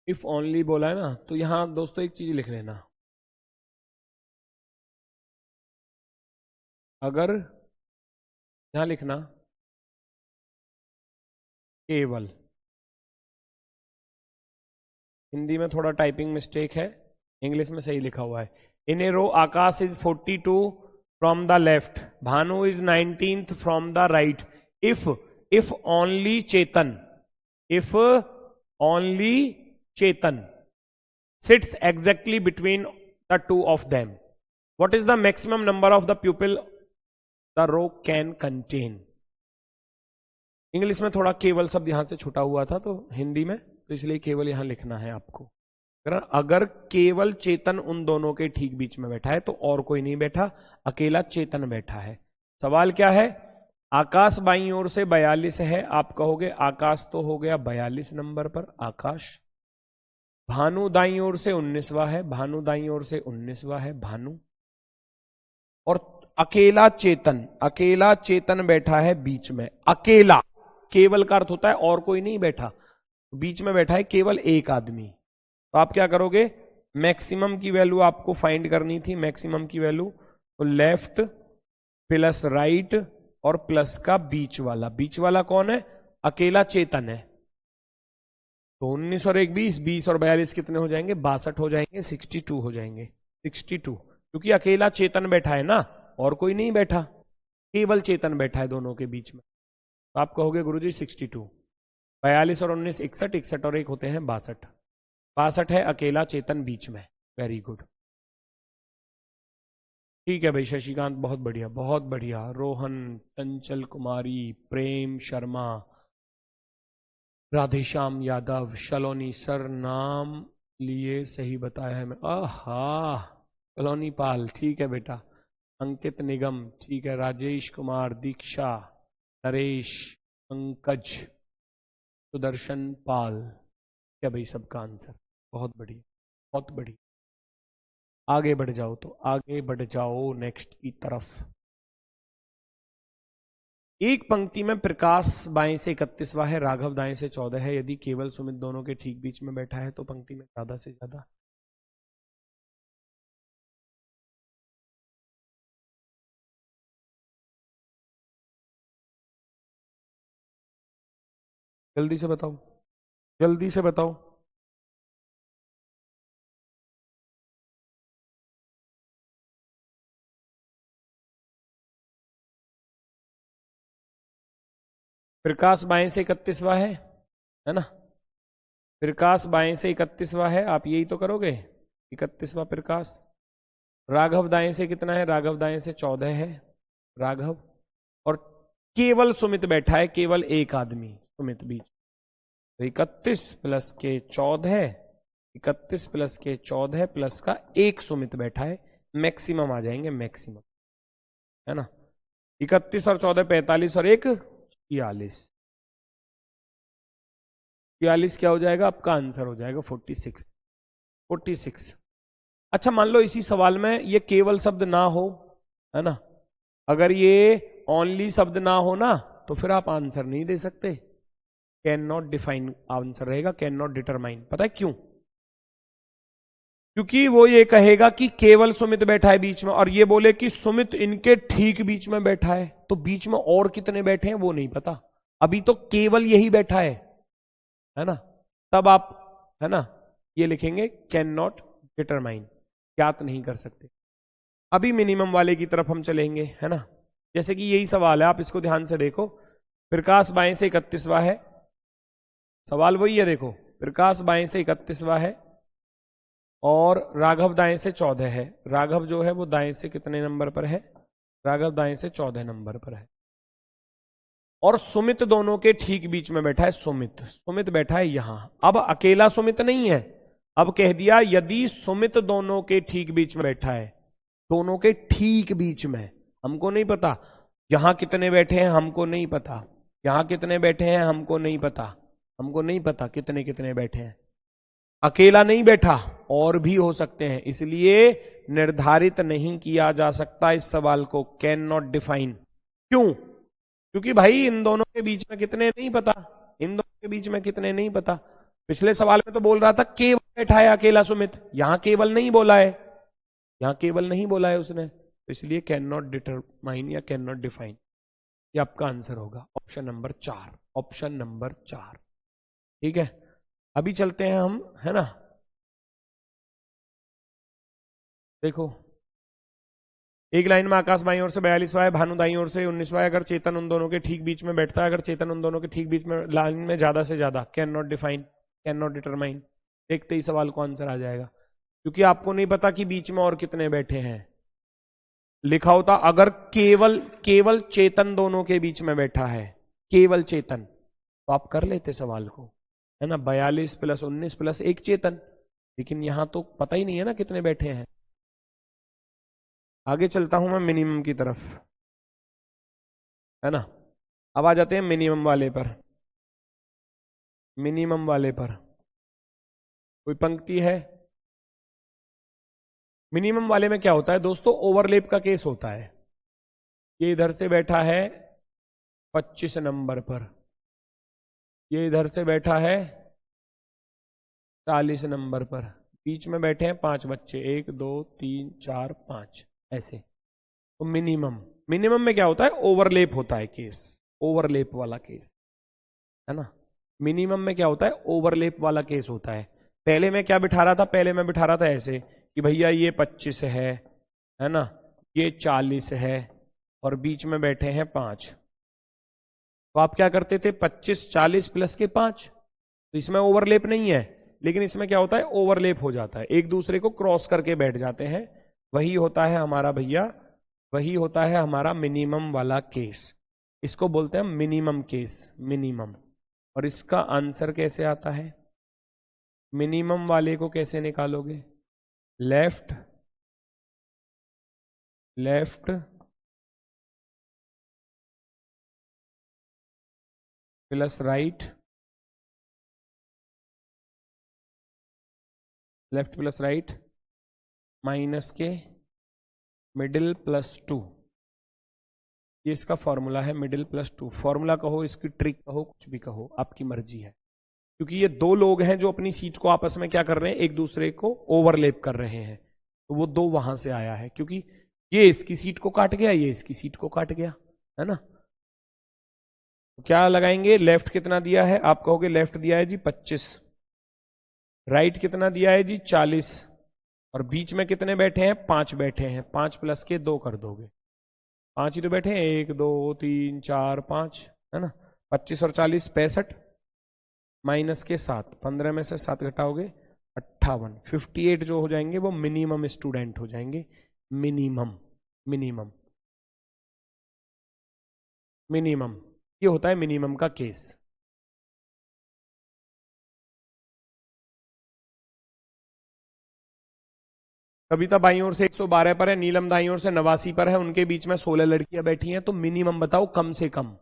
इफ ओनली बोला है ना, तो यहां दोस्तों एक चीज लिख लेना, अगर, यहां लिखना केवल, हिंदी में थोड़ा टाइपिंग मिस्टेक है, इंग्लिश में सही लिखा हुआ है। In a row Aakash is 42 from the left, Bhanu is 19th from the right, if if only Chetan, if only Chetan sits exactly between the two of them, what is the maximum number of the pupil the row can contain? English में थोड़ा केवल शब्द यहां से छूटा हुआ था तो हिंदी में, तो इसलिए केवल यहां लिखना है आपको। अगर केवल चेतन उन दोनों के ठीक बीच में बैठा है तो और कोई नहीं बैठा, अकेला चेतन बैठा है, सवाल क्या है? आकाश बाईं ओर से 42 है, आप कहोगे आकाश तो हो गया 42 नंबर पर, आकाश। भानु दाईं ओर से 19वां है, भानु दाईं ओर से 19वां है, भानु। और अकेला चेतन बैठा है बीच में, अकेला। केवल का अर्थ होता है और कोई नहीं बैठा, बीच में बैठा है केवल एक आदमी। तो आप क्या करोगे? मैक्सिमम की वैल्यू आपको फाइंड करनी थी, मैक्सिमम की वैल्यू। तो लेफ्ट प्लस राइट और प्लस का बीच वाला कौन है? अकेला चेतन है। तो 19 और 1 20, 20 और 42 कितने हो जाएंगे? 62 हो जाएंगे, 62 हो जाएंगे, 62। क्योंकि अकेला चेतन बैठा है ना, और कोई नहीं बैठा, केवल चेतन बैठा है दोनों के बीच में। तो आप कहोगे गुरुजी 62। 42 और 19 61, 61 और 1 होते हैं 62। 62 है अकेला चेतन बीच में। वेरी गुड, ठीक है भाई शशिकांत, बहुत बढ़िया बहुत बढ़िया। रोहन, चंचल कुमारी, प्रेम शर्मा, राधेश्याम यादव, शलोनी सर नाम लिए सही बताया है मैं। आहा, शलोनी पाल, ठीक है बेटा। अंकित निगम, ठीक है। राजेश कुमार, दीक्षा, नरेश, पंकज, सुदर्शन पाल, क्या भाई सबका आंसर? बहुत बढ़िया बहुत बढ़िया। आगे बढ़ जाओ, तो आगे बढ़ जाओ नेक्स्ट की तरफ। एक पंक्ति में प्रकाश बाएं से 31वां है, राघव दाएं से 14 है। यदि केवल सुमित दोनों के ठीक बीच में बैठा है तो पंक्ति में ज्यादा से ज्यादा। जल्दी से बताओ, जल्दी से बताओ। प्रकाश बाएं से 31वां है ना? प्रकाश बाएं से 31वां है, आप यही तो करोगे, 31वां प्रकाश। राघव दाएं से कितना है? राघव दाएं से 14 है, राघव। और केवल सुमित बैठा है, केवल एक आदमी सुमित बीच। तो 31 प्लस के 14, 31 प्लस के 14 प्लस का एक सुमित बैठा है, मैक्सिमम आ जाएंगे, मैक्सिमम, है ना? 31 और 14 45 और 1 46। 46 क्या हो जाएगा? आपका आंसर हो जाएगा 46, 46। अच्छा मान लो इसी सवाल में ये केवल शब्द ना हो, है ना? अगर ये ओनली शब्द ना हो ना, तो फिर आप आंसर नहीं दे सकते। कैन नॉट डिफाइन आंसर रहेगा, कैन नॉट डिटरमाइन। पता है क्यों? क्योंकि वो ये कहेगा कि केवल सुमित बैठा है बीच में, और ये बोले कि सुमित इनके ठीक बीच में बैठा है, तो बीच में और कितने बैठे हैं वो नहीं पता। अभी तो केवल यही बैठा है ना? तब आप, है ना, ये लिखेंगे कैन नॉट डिटरमाइन, ज्ञात नहीं कर सकते। अभी मिनिमम वाले की तरफ हम चलेंगे, है ना? जैसे कि यही सवाल है, आप इसको ध्यान से देखो। प्रकाश बाएं से 31वां है, सवाल वही है, देखो। प्रकाश बाएं से 31वां है और राघव दाएं से 14 है। राघव जो है वो दाएं से कितने नंबर पर है? राघव दाएं से 14 नंबर पर है। और सुमित दोनों के ठीक बीच में बैठा है, सुमित, सुमित बैठा है यहां। अब अकेला सुमित नहीं है, अब कह दिया यदि सुमित दोनों के ठीक बीच में बैठा है, दोनों के ठीक बीच में। हमको नहीं पता यहां कितने बैठे हैं, हमको नहीं पता यहां कितने बैठे हैं, हमको नहीं पता, हमको नहीं पता कितने कितने बैठे हैं। अकेला नहीं बैठा, और भी हो सकते हैं, इसलिए निर्धारित नहीं किया जा सकता इस सवाल को, कैन नॉट डिफाइन। क्यों? क्योंकि भाई इन दोनों के बीच में कितने नहीं पता, इन दोनों के बीच में कितने नहीं पता। पिछले सवाल में तो बोल रहा था केवल बैठा है अकेला सुमित, यहां केवल नहीं बोला है, यहां केवल नहीं बोला है उसने, तो इसलिए कैन नॉट डिटरमाइन या कैन नॉट डिफाइन, ये आपका आंसर होगा ऑप्शन नंबर 4, ऑप्शन नंबर 4। ठीक है, अभी चलते हैं हम, है ना? देखो, एक लाइन में आकाश बाईं ओर से 42वां है, भानु दाईं ओर से 19वां है। अगर चेतन उन दोनों के ठीक बीच में बैठता है, अगर चेतन उन दोनों के ठीक बीच में लाइन में ज्यादा से ज्यादा, can not define, can not determine. देखते ही सवाल को आंसर आ जाएगा, क्योंकि आपको नहीं पता कि बीच में और कितने बैठे हैं। लिखा होता अगर केवल केवल चेतन दोनों के बीच में बैठा है, केवल चेतन, तो आप कर लेते सवाल को, है ना? 42 प्लस 19 प्लस एक चेतन, लेकिन यहां तो पता ही नहीं है ना कितने बैठे हैं। आगे चलता हूं मैं मिनिमम की तरफ। है ना। अब आ जाते हैं मिनिमम वाले पर। मिनिमम वाले पर कोई पंक्ति है? मिनिमम वाले में क्या होता है दोस्तों, ओवरलैप का केस होता है। ये इधर से बैठा है 25 नंबर पर, ये इधर से बैठा है 40 नंबर पर, बीच में बैठे हैं 5 बच्चे, 1 2 3 4 5 ऐसे। तो मिनिमम, मिनिमम में क्या होता है, ओवरलैप होता है केस, ओवरलैप वाला केस, है ना। मिनिमम में क्या होता है, ओवरलैप वाला केस होता है। पहले मैं क्या बिठा रहा था, पहले मैं बिठा रहा था ऐसे कि भैया ये 25 है ना, ये 40 है और बीच में बैठे हैं 5। तो आप क्या करते थे, 25 40 प्लस के 5, तो इसमें ओवरलैप नहीं है, लेकिन इसमें क्या होता है, ओवरलैप हो जाता है, एक दूसरे को क्रॉस करके बैठ जाते हैं। वही होता है हमारा भैया, वही होता है हमारा मिनिमम वाला केस। इसको बोलते हैं मिनिमम केस, मिनिमम। और इसका आंसर कैसे आता है, मिनिमम वाले को कैसे निकालोगे, left left plus right, left plus right minus के मिडिल प्लस 2। ये इसका फॉर्मूला है, मिडिल प्लस 2। फॉर्मूला कहो, इसकी ट्रिक कहो, कुछ भी कहो, आपकी मर्जी है। क्योंकि ये दो लोग हैं जो अपनी सीट को आपस में क्या कर रहे हैं, एक दूसरे को ओवरलैप कर रहे हैं, तो वो दो वहां से आया है, क्योंकि ये इसकी सीट को काट गया, ये इसकी सीट को काट गया, है ना। तो क्या लगाएंगे, लेफ्ट कितना दिया है, आप कहोगे लेफ्ट दिया है जी 25, राइट कितना दिया है जी 40, और बीच में कितने बैठे हैं, 5 बैठे हैं, 5 प्लस के 2 कर दोगे, 5 ही तो बैठे हैं, 1 2 3 4 5, है ना। 25 और 40 65, माइनस के 7, 15 में से 7 घटाओगे 58, 58 जो हो जाएंगे वो मिनिमम स्टूडेंट हो जाएंगे। मिनिमम, मिनिमम, मिनिमम, ये होता है मिनिमम का केस। कविता बाईं ओर से 112 पर है, नीलम दाईं ओर से 89 पर है, उनके बीच में 16 लड़कियां बैठी हैं, तो मिनिमम बताओ, कम से कम।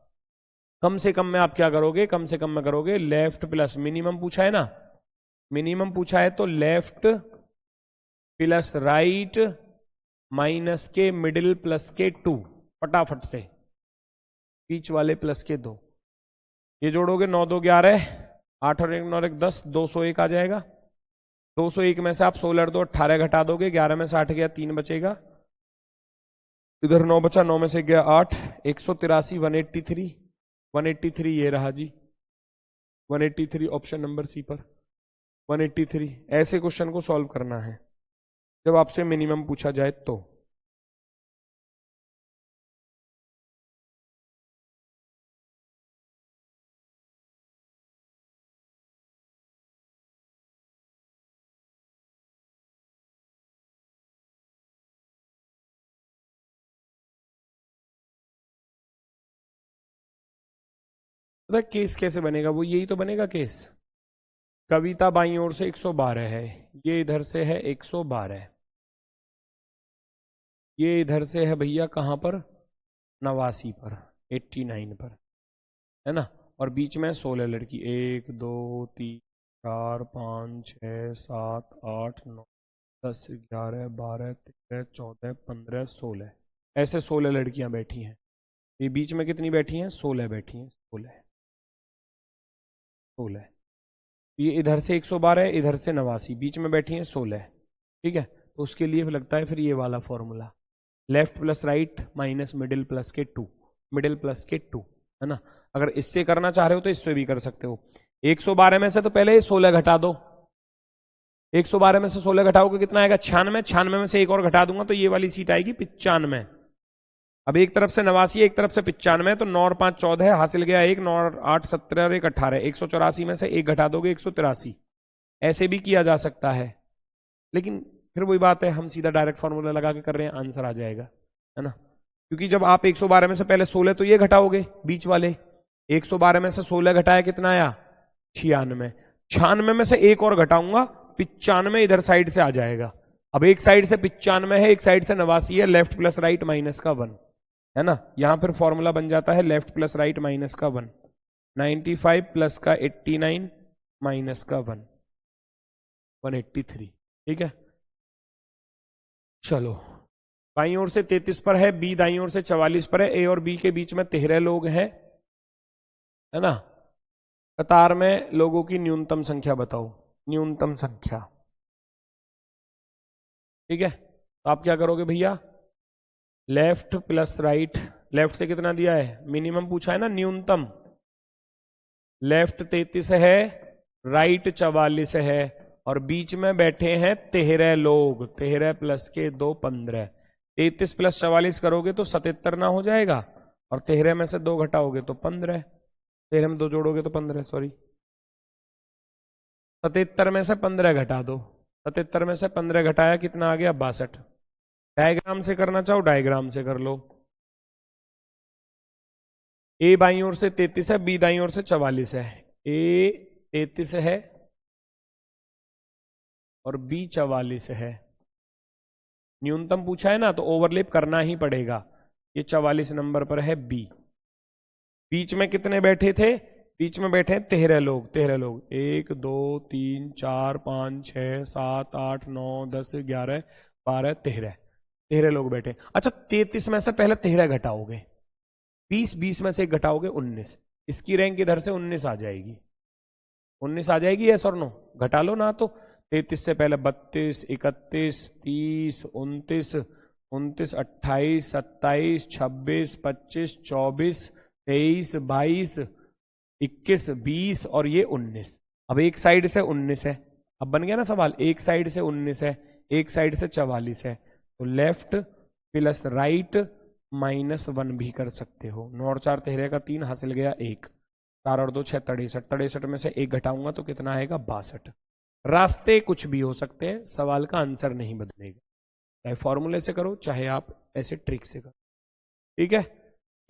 कम से कम में आप क्या करोगे, कम से कम में करोगे लेफ्ट प्लस, मिनिमम पूछा है ना, मिनिमम पूछा है तो लेफ्ट प्लस राइट माइनस के मिडिल प्लस के 2, फटाफट से बीच वाले प्लस के 2, ये जोड़ोगे 9 2 11, 8 और 1 9 1 10, 201 आ जाएगा। 201 में से आप 16 और 2 18 घटा दोगे, 11 में से 8 गया 3 बचेगा, इधर 9 बचा, 9 में से गया 8, 183, 183, 183 ये रहा जी, 183 ऑप्शन नंबर सी पर 183। ऐसे क्वेश्चन को सॉल्व करना है जब आपसे मिनिमम पूछा जाए तो। पता केस कैसे बनेगा, वो यही तो बनेगा केस। कविता बाईं ओर से 112 है, ये इधर से है 112, ये इधर से है भैया कहां पर, 89 पर, 89 पर, है ना। और बीच में 16 लड़की, 1 2 3 4 5 6 7 8 9 10 11 12 13 14 15 16, ऐसे 16 लड़कियां बैठी हैं। ये बीच में कितनी बैठी हैं, 16 बैठी हैं, 16 16। ये इधर से 112 है, इधर से 89, बीच में बैठी हैं 16, ठीक है। तो उसके लिए लगता है फिर ये वाला formula, left plus right minus middle plus के 2, मिडिल प्लस के 2, है ना। अगर इससे करना चाह रहे हो तो इससे भी कर सकते हो। 112 में से तो पहले 16 घटा दो, 112 में से 16 घटाओगे कितना आएगा, 96, 96 में से एक और घटा दूंगा तो ये वाली सीट आएगी 95। अब एक तरफ से 89, एक तरफ से 95, तो 9 और 5 14, हासिल गया 1, 9 और 8 17 और 1 18, 184 में से एक घटा दोगे 183। ऐसे भी किया जा सकता है, लेकिन फिर वही बात है, हम सीधा डायरेक्ट फॉर्मूला लगा के कर रहे हैं, आंसर आ जाएगा, है ना। क्योंकि जब आप 112 में से पहले 16 तो ये घटाओगे बीच वाले, 112 में से 16 घटाया कितना आया 96, 96 में से एक और घटाऊंगा 95, इधर साइड से आ जाएगा। अब एक साइड से 95 है, एक साइड से 89 है, लेफ्ट प्लस राइट माइनस का 1, है ना। यहां पर फॉर्मूला बन जाता है लेफ्ट प्लस राइट माइनस का 1, 95 प्लस का 89 माइनस का 1, 183। ठीक है, चलो बाईं ओर से 33 पर है, बी दाईं ओर से 44 पर है, ए और बी के बीच में 13 लोग हैं, है ना। कतार में लोगों की न्यूनतम संख्या बताओ, न्यूनतम संख्या। ठीक है, तो आप क्या करोगे भैया, लेफ्ट प्लस राइट, लेफ्ट से कितना दिया है, मिनिमम पूछा है ना, न्यूनतम। लेफ्ट 33 है, राइट 44 है, और बीच में बैठे हैं 13 लोग, 13 प्लस के 2 15, 33 प्लस 44 करोगे तो 77 ना हो जाएगा, और 13 में से 2 घटाओगे तो 15, 13 में 2 जोड़ोगे तो 15, सॉरी 77 में से 15 घटा दो, 77 में से 15 घटाया कितना आ गया 62। डायग्राम से करना चाहो डायग्राम से कर लो। ए बाईं ओर से 33 है, बी दाईं ओर से 44 है, ए 33 है और बी 44 है। न्यूनतम पूछा है ना तो ओवरलैप करना ही पड़ेगा। ये 44 नंबर पर है बी। बीच में कितने बैठे थे, बीच में बैठे 13 लोग, 13 लोग, 1 2 3 4 5 6 7 8 9 10 11 12 13, 13 लोग बैठे। अच्छा 33 में से पहले 13 घटाओगे, 20, 20 में से एक घटाओगे 19, इसकी रैंक इधर से 19 आ जाएगी, 19 आ जाएगी, यस और नो, घटा लो ना। तो 33 से पहले 32 31 30 29 29 28 27 26 25 24 23 22 21 20 और ये 19। अब एक साइड से 19 है, अब बन गया ना सवाल, एक साइड से 19 है, एक साइड से 44 है, तो लेफ्ट प्लस राइट -1 भी कर सकते हो। 9 और 4 13 का 3 हासिल गया 1, 4 और 2 6 63, 63 में से 1 घटाऊंगा तो कितना आएगा 62। रास्ते कुछ भी हो सकते हैं, सवाल का आंसर नहीं बदलेगा, चाहे फॉर्मूले से करो चाहे आप ऐसे ट्रिक से करो। ठीक है,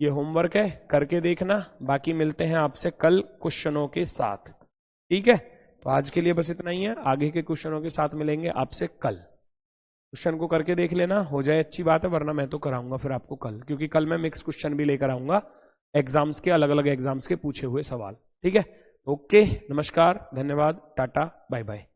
ये होमवर्क है, करके देखना, बाकी मिलते हैं आपसे कल क्वेश्चनों के साथ। ठीक है, तो आज के लिए बस इतना ही है, आगे के क्वेश्चनों के साथ मिलेंगे आपसे कल। क्वेश्चन को करके देख लेना, हो जाए अच्छी बात है, वरना मैं तो कराऊंगा फिर आपको कल, क्योंकि कल मैं मिक्स क्वेश्चन भी लेकर आऊंगा, एग्जाम्स के, अलग अलग एग्जाम्स के पूछे हुए सवाल। ठीक है, ओके, नमस्कार, धन्यवाद, टाटा, बाय बाय।